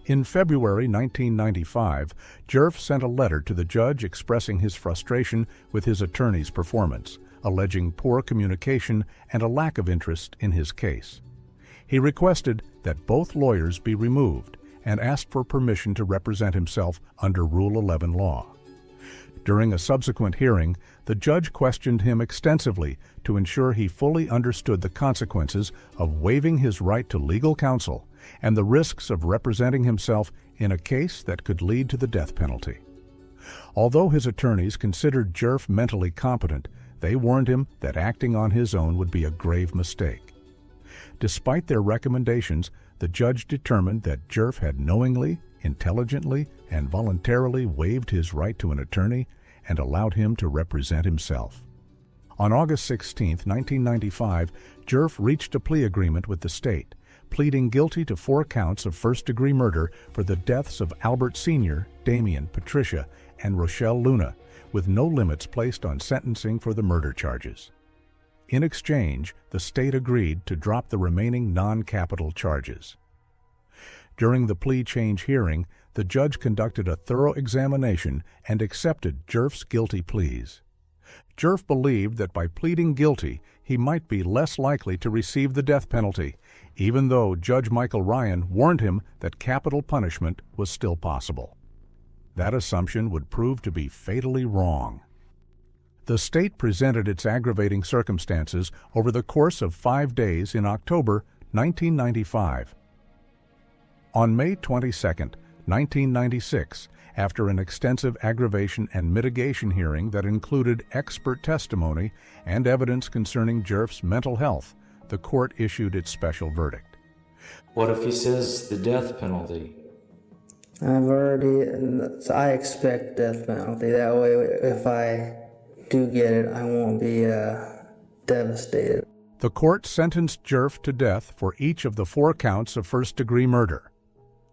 In February 1995, Djerf sent a letter to the judge expressing his frustration with his attorney's performance, alleging poor communication and a lack of interest in his case. He requested that both lawyers be removed and asked for permission to represent himself under Rule 11 law. During a subsequent hearing, the judge questioned him extensively to ensure he fully understood the consequences of waiving his right to legal counsel and the risks of representing himself in a case that could lead to the death penalty. Although his attorneys considered Djerf mentally competent, they warned him that acting on his own would be a grave mistake. Despite their recommendations, the judge determined that Djerf had knowingly, intelligently, and voluntarily waived his right to an attorney and allowed him to represent himself. On August 16, 1995, Djerf reached a plea agreement with the state, pleading guilty to 4 counts of first-degree murder for the deaths of Albert Sr., Damien, Patricia, and Rochelle Luna, with no limits placed on sentencing for the murder charges. In exchange, the state agreed to drop the remaining non-capital charges. During the plea change hearing, the judge conducted a thorough examination and accepted Djerf's guilty pleas. Djerf believed that by pleading guilty, he might be less likely to receive the death penalty, even though Judge Michael Ryan warned him that capital punishment was still possible. That assumption would prove to be fatally wrong. The state presented its aggravating circumstances over the course of 5 days in October 1995. On May 22, 1996, after an extensive aggravation and mitigation hearing that included expert testimony and evidence concerning Djerf's mental health, the court issued its special verdict.
What if he says the death penalty?
I expect death penalty. That way, if I do get it, I won't be devastated.
The court sentenced Djerf to death for each of the 4 counts of first-degree murder.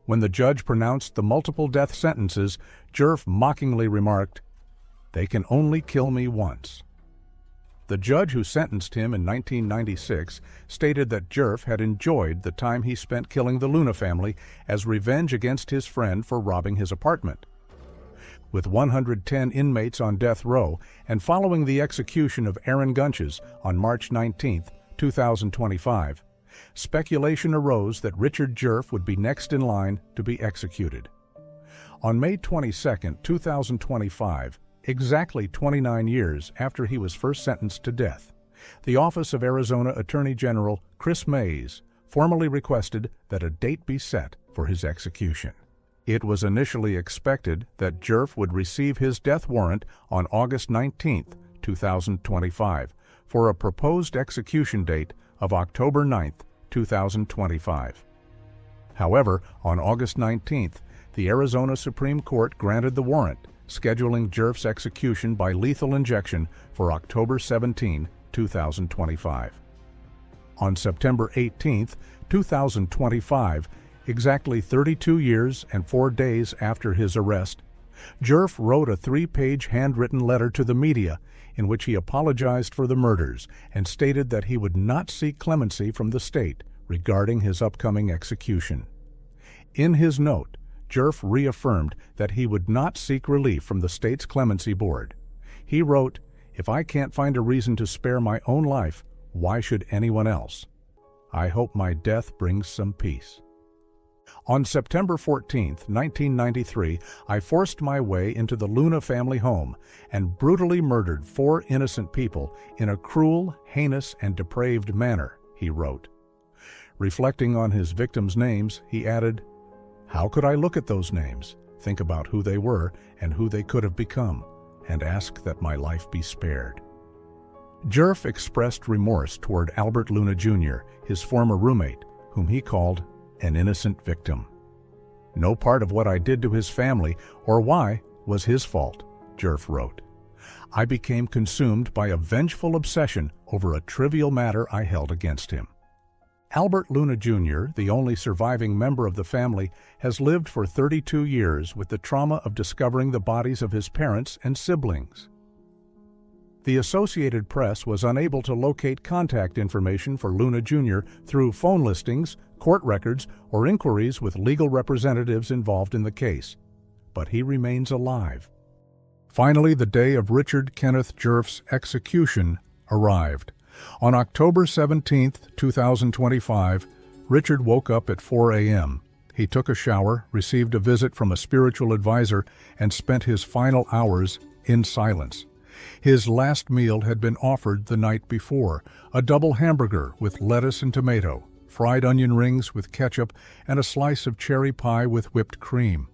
When the judge pronounced the multiple death sentences, Djerf mockingly remarked, "They can only kill me once." The judge who sentenced him in 1996 stated that Djerf had enjoyed the time he spent killing the Luna family as revenge against his friend for robbing his apartment. With 110 inmates on death row and following the execution of Aaron Gunches on March 19, 2025, speculation arose that Richard Djerf would be next in line to be executed. On May 22, 2025, exactly 29 years after he was first sentenced to death, the Office of Arizona Attorney General Chris Mays formally requested that a date be set for his execution. It was initially expected that Djerf would receive his death warrant on August 19, 2025, for a proposed execution date of October 9, 2025. However, on August 19th, the Arizona Supreme Court granted the warrant, scheduling Djerf's execution by lethal injection for October 17, 2025. On September 18, 2025, exactly 32 years and 4 days after his arrest, Djerf wrote a 3-page handwritten letter to the media in which he apologized for the murders and stated that he would not seek clemency from the state regarding his upcoming execution. In his note, Djerf reaffirmed that he would not seek relief from the state's clemency board. He wrote, "If I can't find a reason to spare my own life, why should anyone else? I hope my death brings some peace." On September 14, 1993, I forced my way into the Luna family home and brutally murdered 4 innocent people in a cruel, heinous, and depraved manner, he wrote. Reflecting on his victims' names, he added, "How could I look at those names, think about who they were and who they could have become, and ask that my life be spared?" Djerf expressed remorse toward Albert Luna Jr., his former roommate, whom he called an innocent victim. "No part of what I did to his family, or why, was his fault," Djerf wrote. "I became consumed by a vengeful obsession over a trivial matter I held against him." Albert Luna Jr., the only surviving member of the family, has lived for 32 years with the trauma of discovering the bodies of his parents and siblings. The Associated Press was unable to locate contact information for Luna Jr. through phone listings, court records, or inquiries with legal representatives involved in the case, but he remains alive. Finally, the day of Richard Kenneth Djerf's execution arrived. On October 17, 2025, Richard woke up at 4 a.m. He took a shower, received a visit from a spiritual advisor, and spent his final hours in silence. His last meal had been offered the night before, a double hamburger with lettuce and tomato, fried onion rings with ketchup, and a slice of cherry pie with whipped cream.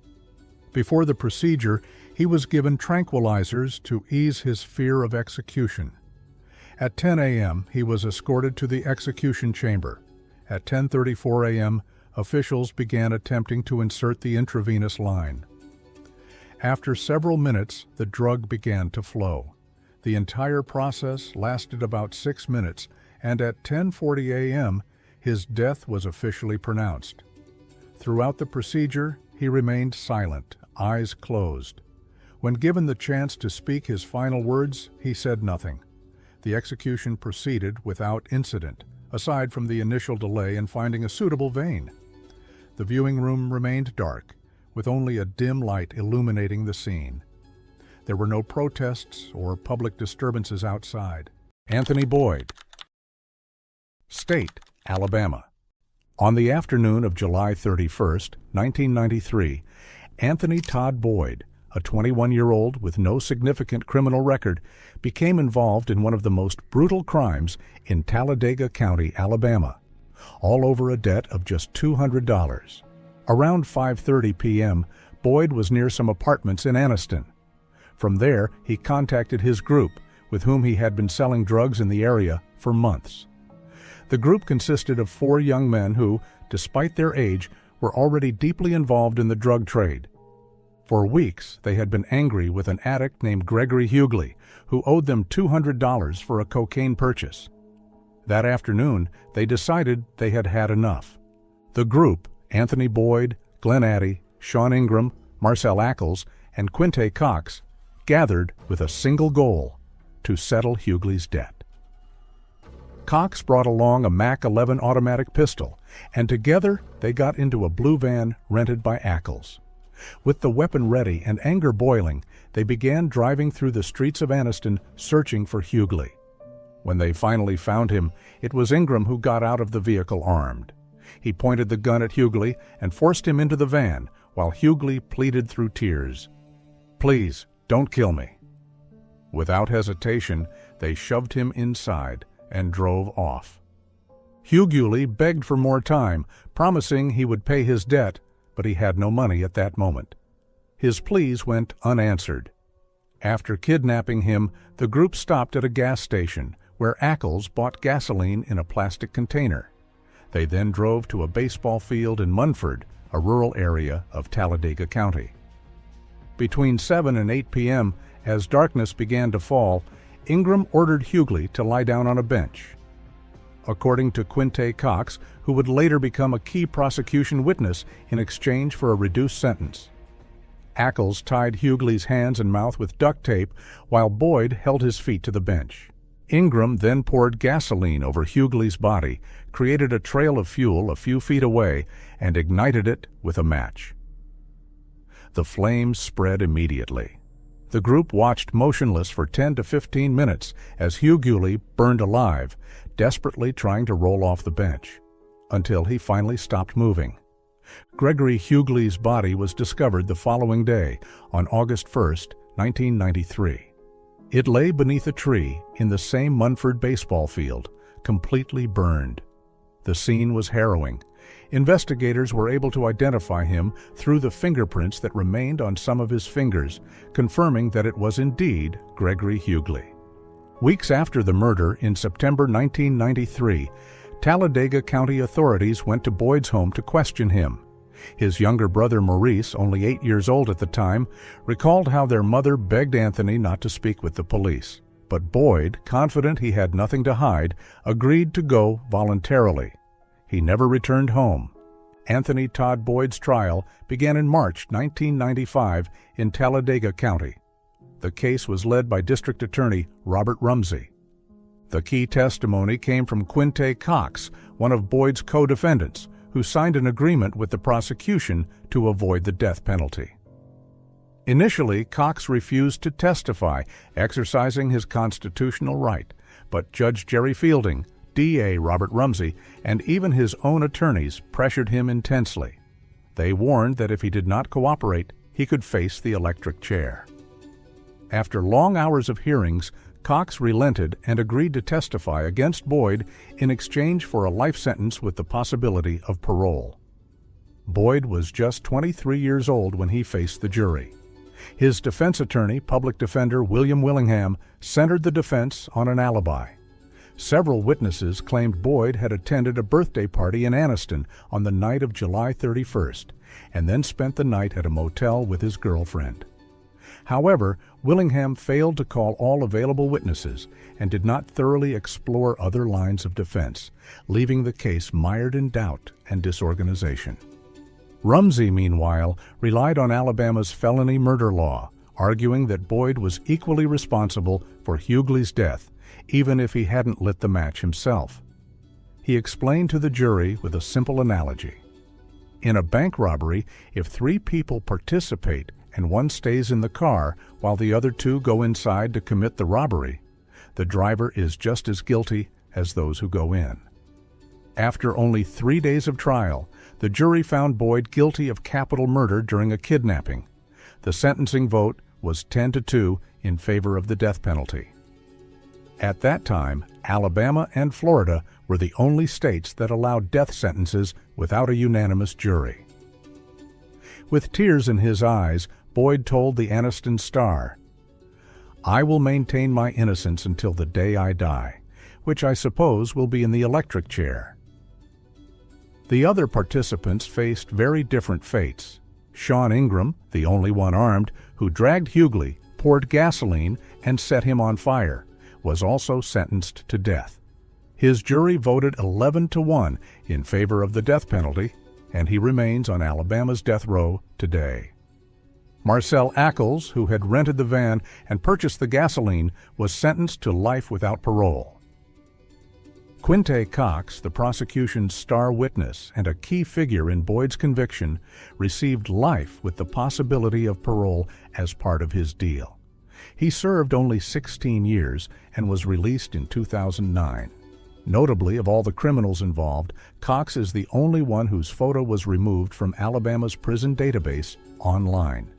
Before the procedure, he was given tranquilizers to ease his fear of execution. At 10 a.m., he was escorted to the execution chamber. At 10:34 a.m., officials began attempting to insert the intravenous line. After several minutes, the drug began to flow. The entire process lasted about 6 minutes, and at 10:40 a.m., his death was officially pronounced. Throughout the procedure, he remained silent, eyes closed. When given the chance to speak his final words, he said nothing. The execution proceeded without incident, aside from the initial delay in finding a suitable vein. The viewing room remained dark, with only a dim light illuminating the scene. There were no protests or public disturbances outside. Anthony Boyd, State, Alabama. On the afternoon of July 31st, 1993, Anthony Todd Boyd, a 21-year-old with no significant criminal record, became involved in one of the most brutal crimes in Talladega County, Alabama, all over a debt of just $200. Around 5:30 p.m., Boyd was near some apartments in Anniston. From there, he contacted his group, with whom he had been selling drugs in the area for months. The group consisted of 4 young men who, despite their age, were already deeply involved in the drug trade. For weeks, they had been angry with an addict named Gregory Huguley, who owed them $200 for a cocaine purchase. That afternoon, they decided they had had enough. The group, Anthony Boyd, Glenn Addy, Sean Ingram, Marcel Ackles, and Quinte Cox, gathered with a single goal: to settle Huguley's debt. Cox brought along a Mac-11 automatic pistol, and together they got into a blue van rented by Ackles. With the weapon ready and anger boiling, they began driving through the streets of Anniston searching for Huguley. When they finally found him, it was Ingram who got out of the vehicle armed. He pointed the gun at Huguley and forced him into the van, while Huguley pleaded through tears, "Please, don't kill me." Without hesitation, they shoved him inside and drove off. Huguley begged for more time, promising he would pay his debt, but he had no money at that moment. His pleas went unanswered. After kidnapping him, the group stopped at a gas station, where Ackles bought gasoline in a plastic container. They then drove to a baseball field in Munford, a rural area of Talladega County. Between 7 and 8 p.m., as darkness began to fall, Ingram ordered Huguley to lie down on a bench. According to Quinte Cox, who would later become a key prosecution witness in exchange for a reduced sentence. Ackles tied Huguley's hands and mouth with duct tape, while Boyd held his feet to the bench. Ingram then poured gasoline over Huguley's body, created a trail of fuel a few feet away, and ignited it with a match. The flames spread immediately. The group watched motionless for 10 to 15 minutes as Huguley burned alive, desperately trying to roll off the bench, until he finally stopped moving. Gregory Huguley's body was discovered the following day, on August 1st, 1993. It lay beneath a tree in the same Munford baseball field, completely burned. The scene was harrowing. Investigators were able to identify him through the fingerprints that remained on some of his fingers, confirming that it was indeed Gregory Huguley. Weeks after the murder, in September 1993, Talladega County authorities went to Boyd's home to question him. His younger brother Maurice, only 8 years old at the time, recalled how their mother begged Anthony not to speak with the police. But Boyd, confident he had nothing to hide, agreed to go voluntarily. He never returned home. Anthony Todd Boyd's trial began in March 1995 in Talladega County. The case was led by District Attorney Robert Rumsey. The key testimony came from Quinte Cox, one of Boyd's co-defendants, who signed an agreement with the prosecution to avoid the death penalty. Initially, Cox refused to testify, exercising his constitutional right, but Judge Jerry Fielding, DA Robert Rumsey, and even his own attorneys pressured him intensely. They warned that if he did not cooperate, he could face the electric chair. After long hours of hearings, Cox relented and agreed to testify against Boyd in exchange for a life sentence with the possibility of parole. Boyd was just 23 years old when he faced the jury. His defense attorney, public defender William Willingham, centered the defense on an alibi. Several witnesses claimed Boyd had attended a birthday party in Anniston on the night of July 31st, and then spent the night at a motel with his girlfriend. However, Willingham failed to call all available witnesses and did not thoroughly explore other lines of defense, leaving the case mired in doubt and disorganization. Rumsey, meanwhile, relied on Alabama's felony murder law, arguing that Boyd was equally responsible for Huguley's death, even if he hadn't lit the match himself. He explained to the jury with a simple analogy. In a bank robbery, if 3 people participate and one stays in the car while the other 2 go inside to commit the robbery, the driver is just as guilty as those who go in. After only 3 days of trial, the jury found Boyd guilty of capital murder during a kidnapping. The sentencing vote was 10-2 in favor of the death penalty. At that time, Alabama and Florida were the only states that allowed death sentences without a unanimous jury. With tears in his eyes, Boyd told the Anniston Star, "I will maintain my innocence until the day I die, which I suppose will be in the electric chair." The other participants faced very different fates. Sean Ingram, the only one armed, who dragged Huguley, poured gasoline, and set him on fire, was also sentenced to death. His jury voted 11-1 in favor of the death penalty, and he remains on Alabama's death row today. Marcel Ackles, who had rented the van and purchased the gasoline, was sentenced to life without parole. Quinte Cox, the prosecution's star witness and a key figure in Boyd's conviction, received life with the possibility of parole as part of his deal. He served only 16 years and was released in 2009. Notably, of all the criminals involved, Cox is the only one whose photo was removed from Alabama's prison database online.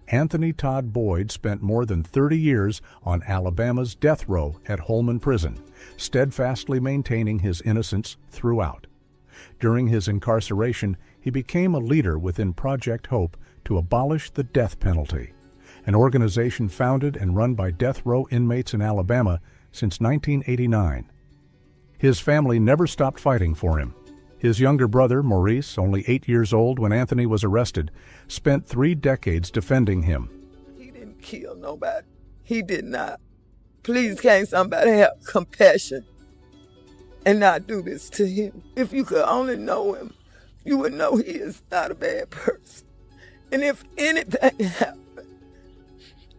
Anthony Todd Boyd spent more than 30 years on Alabama's death row at Holman Prison, steadfastly maintaining his innocence throughout. During his incarceration, he became a leader within Project Hope to abolish the death penalty, an organization founded and run by death row inmates in Alabama since 1989. His family never stopped fighting for him. His younger brother, Maurice, only 8 years old when Anthony was arrested, spent 3 decades defending him.
He didn't kill nobody. He did not. Please, can't somebody have compassion and not do this to him? If you could only know him, you would know he is not a bad person. And if anything happened,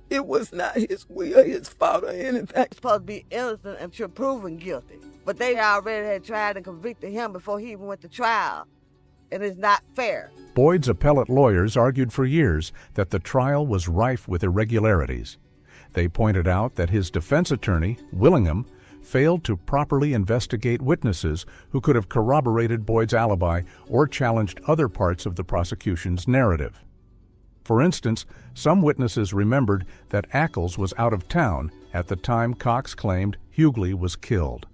it was not his will, his fault, or anything.
He's supposed to be innocent until proven guilty. But they already had tried and convicted him before he even went to trial. And it's not fair.
Boyd's appellate lawyers argued for years that the trial was rife with irregularities. They pointed out that his defense attorney, Willingham, failed to properly investigate witnesses who could have corroborated Boyd's alibi or challenged other parts of the prosecution's narrative. For instance, some witnesses remembered that Ackles was out of town at the time Cox claimed Huguley was killed.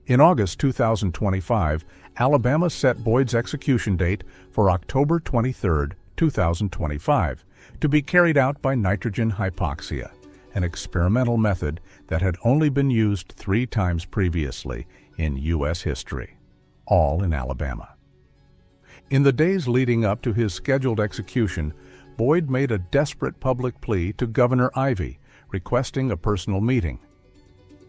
In August 2025, Alabama set Boyd's execution date for October 23, 2025, to be carried out by nitrogen hypoxia, an experimental method that had only been used 3 times previously in U.S. history, all in Alabama. In the days leading up to his scheduled execution, Boyd made a desperate public plea to Governor Ivey, requesting a personal meeting.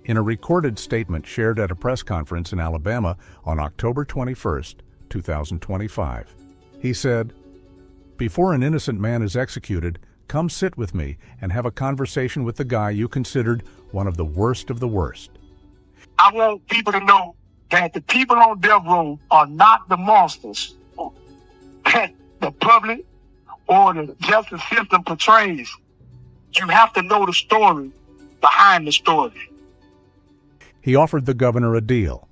In a recorded statement shared at a press conference in Alabama on October 21, 2025, he said, "Before an innocent man is executed, come sit with me and have a conversation with the guy you considered one of the worst of the worst."
I want people to know that the people on death row are not the monsters that the public or the justice system portrays. You have to know the story behind the story.
He offered the governor a deal.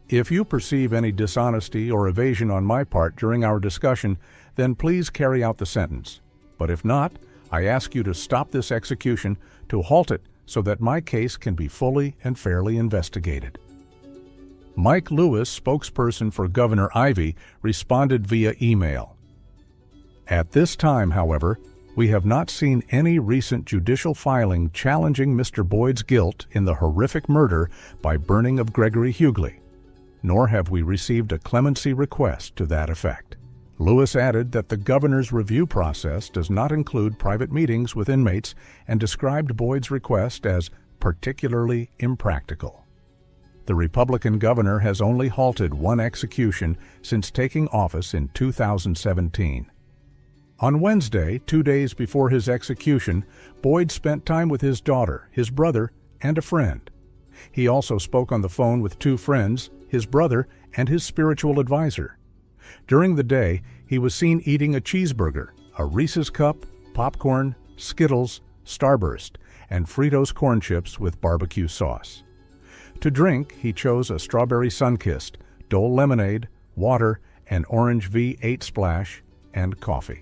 "If you perceive any dishonesty or evasion on my part during our discussion, then please carry out the sentence. But if not, I ask you to stop this execution, to halt it so that my case can be fully and fairly investigated." Mike Lewis, spokesperson for Governor Ivey, responded via email. At this time, however, We have not seen any recent judicial filing challenging Mr. Boyd's guilt in the horrific murder by burning of Gregory Huguley, nor have we received a clemency request to that effect. Lewis added that the governor's review process does not include private meetings with inmates and described Boyd's request as particularly impractical. The Republican governor has only halted one execution since taking office in 2017. On Wednesday, 2 days before his execution, Boyd spent time with his daughter, his brother, and a friend. He also spoke on the phone with 2 friends, his brother, and his spiritual advisor. During the day, he was seen eating a cheeseburger, a Reese's Cup, popcorn, Skittles, Starburst, and Fritos corn chips with barbecue sauce. To drink, he chose a strawberry Sunkist, Dole lemonade, water, an orange V8 splash, and coffee.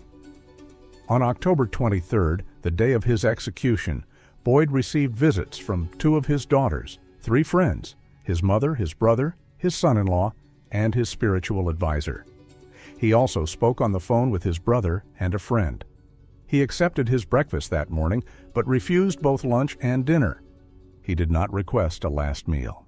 On October 23rd, the day of his execution, Boyd received visits from 2 of his daughters, 3 friends, his mother, his brother, his son-in-law, and his spiritual advisor. He also spoke on the phone with his brother and a friend. He accepted his breakfast that morning, but refused both lunch and dinner. He did not request a last meal.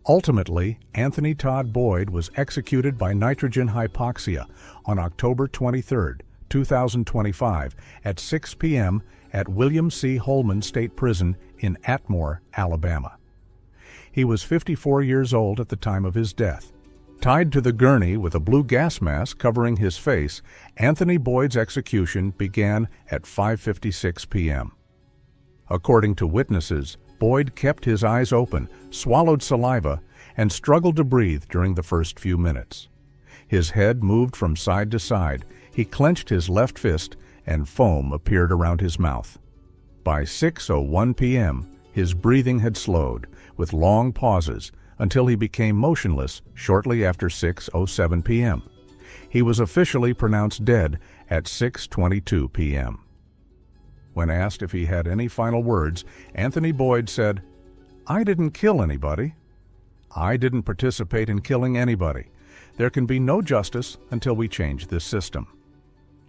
Ultimately, Anthony Todd Boyd was executed by nitrogen hypoxia on October 23, 2025, at 6 p.m. at William C. Holman State Prison in Atmore, Alabama. He was 54 years old at the time of his death. Tied to the gurney with a blue gas mask covering his face, Anthony Boyd's execution began at 5:56 p.m. According to witnesses, Boyd kept his eyes open, swallowed saliva, and struggled to breathe during the first few minutes. His head moved from side to side, he clenched his left fist, and foam appeared around his mouth. By 6:01 p.m., his breathing had slowed, with long pauses, until he became motionless shortly after 6:07 p.m. He was officially pronounced dead at 6:22 p.m. When asked if he had any final words, Anthony Boyd said, "I didn't kill anybody. I didn't participate in killing anybody. There can be no justice until we change this system."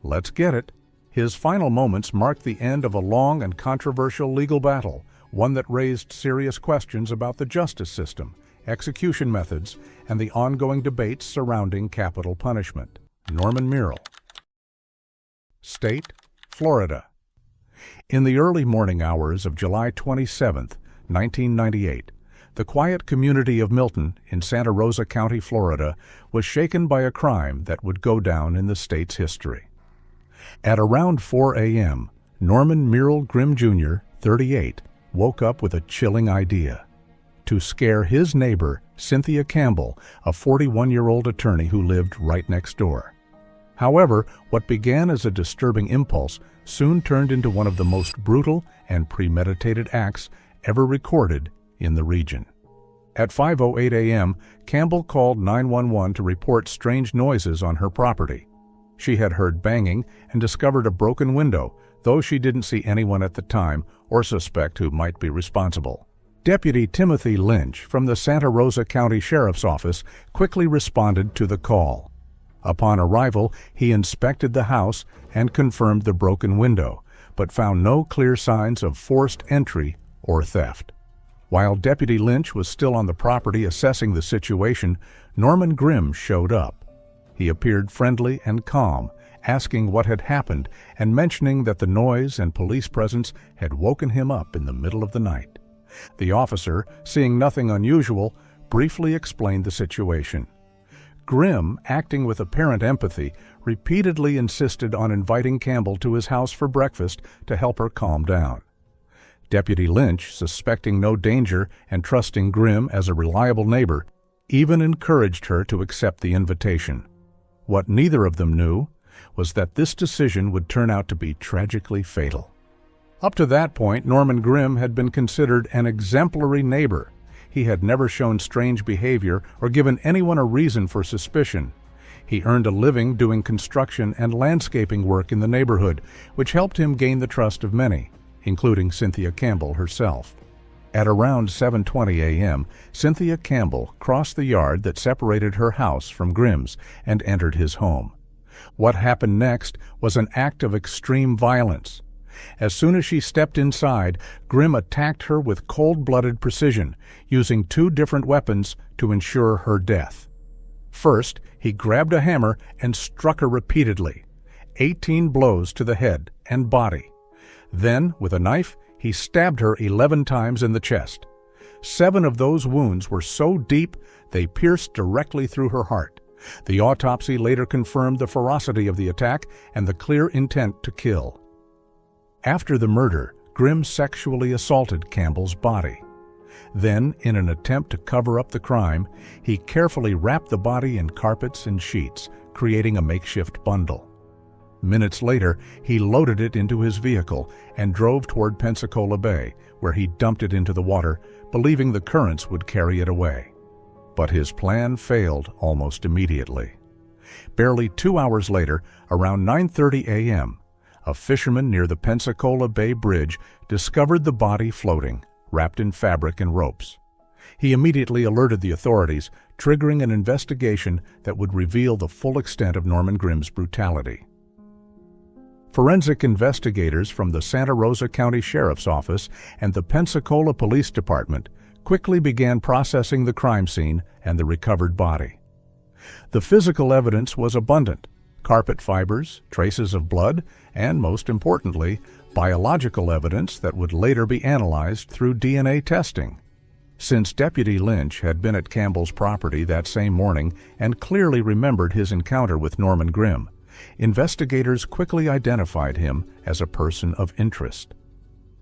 Let's get it. His final moments marked the end of a long and controversial legal battle, one that raised serious questions about the justice system, execution methods, and the ongoing debates surrounding capital punishment. Norman Mearle. State, Florida. In the early morning hours of July 27, 1998, the quiet community of Milton in Santa Rosa County, Florida, was shaken by a crime that would go down in the state's history. At around 4 a.m., Norman Mearle Graham Jr., 38, woke up with a chilling idea: to scare his neighbor, Cynthia Campbell, a 41-year-old attorney who lived right next door. However, what began as a disturbing impulse soon turned into one of the most brutal and premeditated acts ever recorded in the region. At 5:08 a.m., Campbell called 911 to report strange noises on her property. She had heard banging and discovered a broken window, though she didn't see anyone at the time or suspect who might be responsible. Deputy Timothy Lynch from the Santa Rosa County Sheriff's Office quickly responded to the call. Upon arrival, he inspected the house and confirmed the broken window, but found no clear signs of forced entry or theft. While Deputy Lynch was still on the property assessing the situation, Norman Grimm showed up. He appeared friendly and calm, asking what had happened and mentioning that the noise and police presence had woken him up in the middle of the night. The officer, seeing nothing unusual, briefly explained the situation. Grimm, acting with apparent empathy, repeatedly insisted on inviting Campbell to his house for breakfast to help her calm down. Deputy Lynch, suspecting no danger and trusting Grimm as a reliable neighbor, even encouraged her to accept the invitation. What neither of them knew was that this decision would turn out to be tragically fatal. Up to that point, Norman Grimm had been considered an exemplary neighbor. He had never shown strange behavior or given anyone a reason for suspicion. He earned a living doing construction and landscaping work in the neighborhood, which helped him gain the trust of many, including Cynthia Campbell herself. At around 7:20 a.m., Cynthia Campbell crossed the yard that separated her house from Grimm's and entered his home. What happened next was an act of extreme violence. As soon as she stepped inside, Graham attacked her with cold-blooded precision, using 2 different weapons to ensure her death. First, he grabbed a hammer and struck her repeatedly, 18 blows to the head and body. Then, with a knife, he stabbed her 11 times in the chest. 7 of those wounds were so deep they pierced directly through her heart. The autopsy later confirmed the ferocity of the attack and the clear intent to kill. After the murder, Graham sexually assaulted Campbell's body. Then, in an attempt to cover up the crime, he carefully wrapped the body in carpets and sheets, creating a makeshift bundle. Minutes later, he loaded it into his vehicle and drove toward Pensacola Bay, where he dumped it into the water, believing the currents would carry it away. But his plan failed almost immediately. Barely 2 hours later, around 9:30 a.m., a fisherman near the Pensacola Bay Bridge discovered the body floating, wrapped in fabric and ropes. He immediately alerted the authorities, triggering an investigation that would reveal the full extent of Norman Graham's brutality. Forensic investigators from the Santa Rosa County Sheriff's Office and the Pensacola Police Department quickly began processing the crime scene and the recovered body. The physical evidence was abundant: carpet fibers, traces of blood, and most importantly, biological evidence that would later be analyzed through DNA testing. Since Deputy Lynch had been at Campbell's property that same morning and clearly remembered his encounter with Norman Graham, investigators quickly identified him as a person of interest.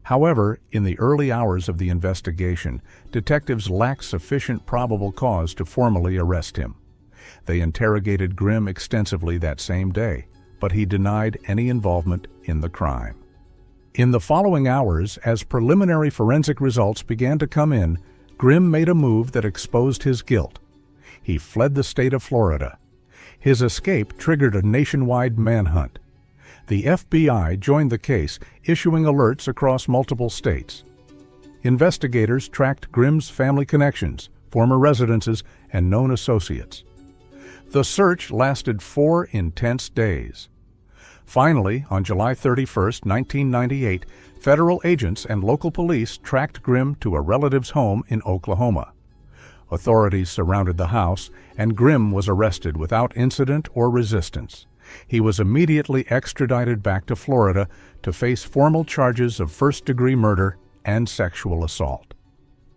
However, in the early hours of the investigation, detectives lacked sufficient probable cause to formally arrest him. They interrogated Graham extensively that same day, but he denied any involvement in the crime. In the following hours, as preliminary forensic results began to come in, Graham made a move that exposed his guilt. He fled the state of Florida. His escape triggered a nationwide manhunt. The FBI joined the case, issuing alerts across multiple states. Investigators tracked Graham's family connections, former residences, and known associates. The search lasted 4 intense days. Finally, on July 31, 1998, federal agents and local police tracked Graham to a relative's home in Oklahoma. Authorities surrounded the house, and Graham was arrested without incident or resistance. He was immediately extradited back to Florida to face formal charges of first-degree murder and sexual assault.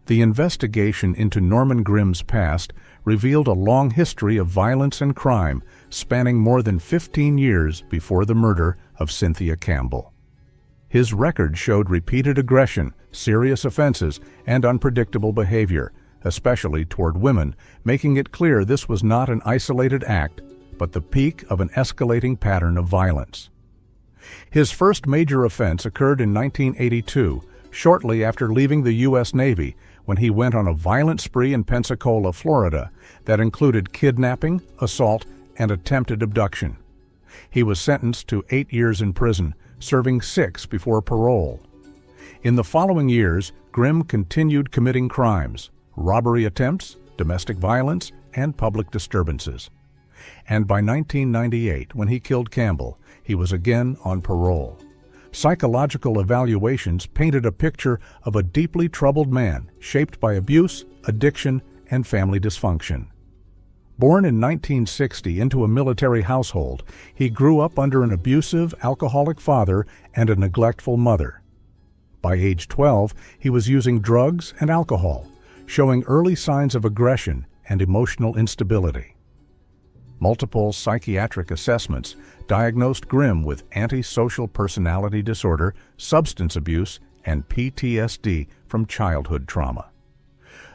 The investigation into Norman Graham's past revealed a long history of violence and crime spanning more than 15 years before the murder of Cynthia Campbell. His record showed repeated aggression, serious offenses, and unpredictable behavior, especially toward women, making it clear this was not an isolated act, but the peak of an escalating pattern of violence. His first major offense occurred in 1982, shortly after leaving the U.S. Navy, when he went on a violent spree in Pensacola, Florida, that included kidnapping, assault, and attempted abduction. He was sentenced to 8 years in prison, serving 6 before parole. In the following years, Graham continued committing crimes, robbery attempts, domestic violence, and public disturbances. And by 1998, when he killed Campbell, he was again on parole. Psychological evaluations painted a picture of a deeply troubled man shaped by abuse, addiction, and family dysfunction. Born in 1960 into a military household, he grew up under an abusive, alcoholic father and a neglectful mother. By age 12, he was using drugs and alcohol, showing early signs of aggression and emotional instability. Multiple psychiatric assessments diagnosed Graham with antisocial personality disorder, substance abuse, and PTSD from childhood trauma.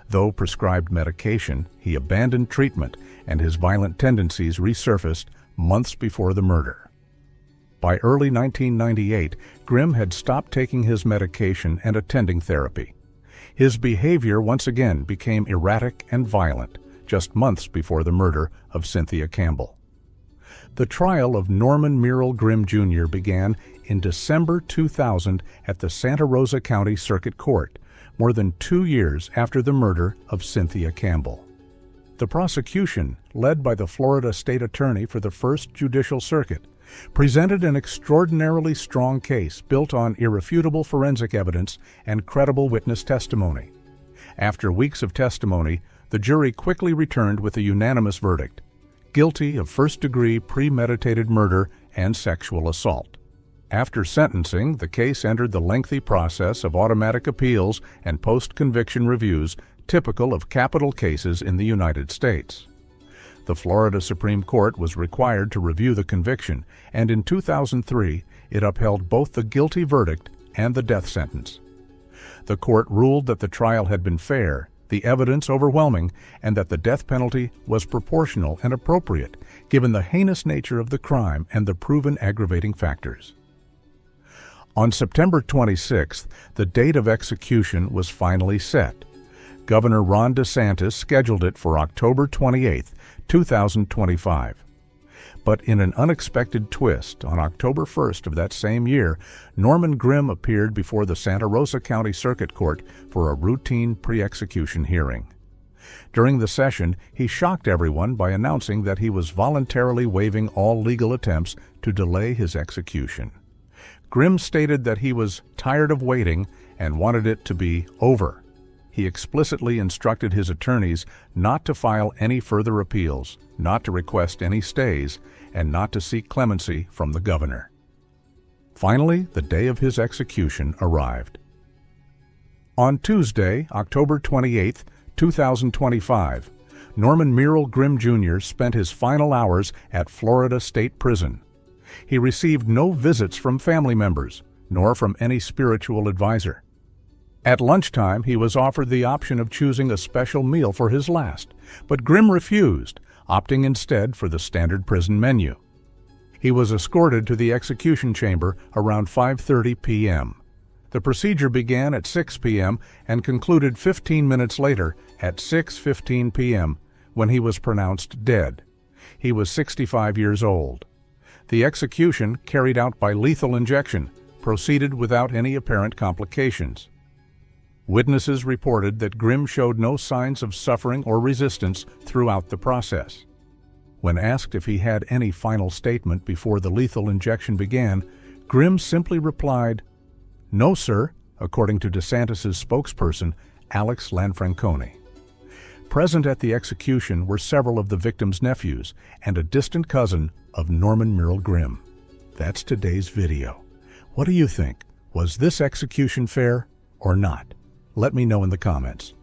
Though prescribed medication, he abandoned treatment and his violent tendencies resurfaced months before the murder. By early 1998, Graham had stopped taking his medication and attending therapy. His behavior once again became erratic and violent, just months before the murder of Cynthia Campbell. The trial of Norman Mearle Graham Jr. began in December 2000 at the Santa Rosa County Circuit Court, more than 2 years after the murder of Cynthia Campbell. The prosecution, led by the Florida State Attorney for the First Judicial Circuit, presented an extraordinarily strong case built on irrefutable forensic evidence and credible witness testimony. After weeks of testimony, the jury quickly returned with a unanimous verdict: guilty of first-degree premeditated murder and sexual assault. After sentencing, the case entered the lengthy process of automatic appeals and post-conviction reviews typical of capital cases in the United States. The Florida Supreme Court was required to review the conviction, and in 2003, it upheld both the guilty verdict and the death sentence. The court ruled that the trial had been fair, the evidence overwhelming, and that the death penalty was proportional and appropriate, given the heinous nature of the crime and the proven aggravating factors. On September 26th, the date of execution was finally set. Governor Ron DeSantis scheduled it for October 28, 2025. But in an unexpected twist, on October 1st of that same year, Norman Grimm appeared before the Santa Rosa County Circuit Court for a routine pre-execution hearing. During the session, he shocked everyone by announcing that he was voluntarily waiving all legal attempts to delay his execution. Grimm stated that he was tired of waiting and wanted it to be over. He explicitly instructed his attorneys not to file any further appeals, not to request any stays, and not to seek clemency from the governor. Finally, the day of his execution arrived. On Tuesday, October 28, 2025, Norman Mearle Grimm Jr. spent his final hours at Florida State Prison. He received no visits from family members, nor from any spiritual advisor. At lunchtime, he was offered the option of choosing a special meal for his last, but Grimm refused, opting instead for the standard prison menu. He was escorted to the execution chamber around 5:30 p.m. The procedure began at 6 p.m. and concluded 15 minutes later at 6:15 p.m. when he was pronounced dead. He was 65 years old. The execution, carried out by lethal injection, proceeded without any apparent complications. Witnesses reported that Grimm showed no signs of suffering or resistance throughout the process. When asked if he had any final statement before the lethal injection began, Grimm simply replied, "No, sir," according to DeSantis' spokesperson, Alex Lanfrancone. Present at the execution were several of the victim's nephews and a distant cousin of Norman Mearle Grimm. That's today's video. What do you think? Was this execution fair or not? Let me know in the comments.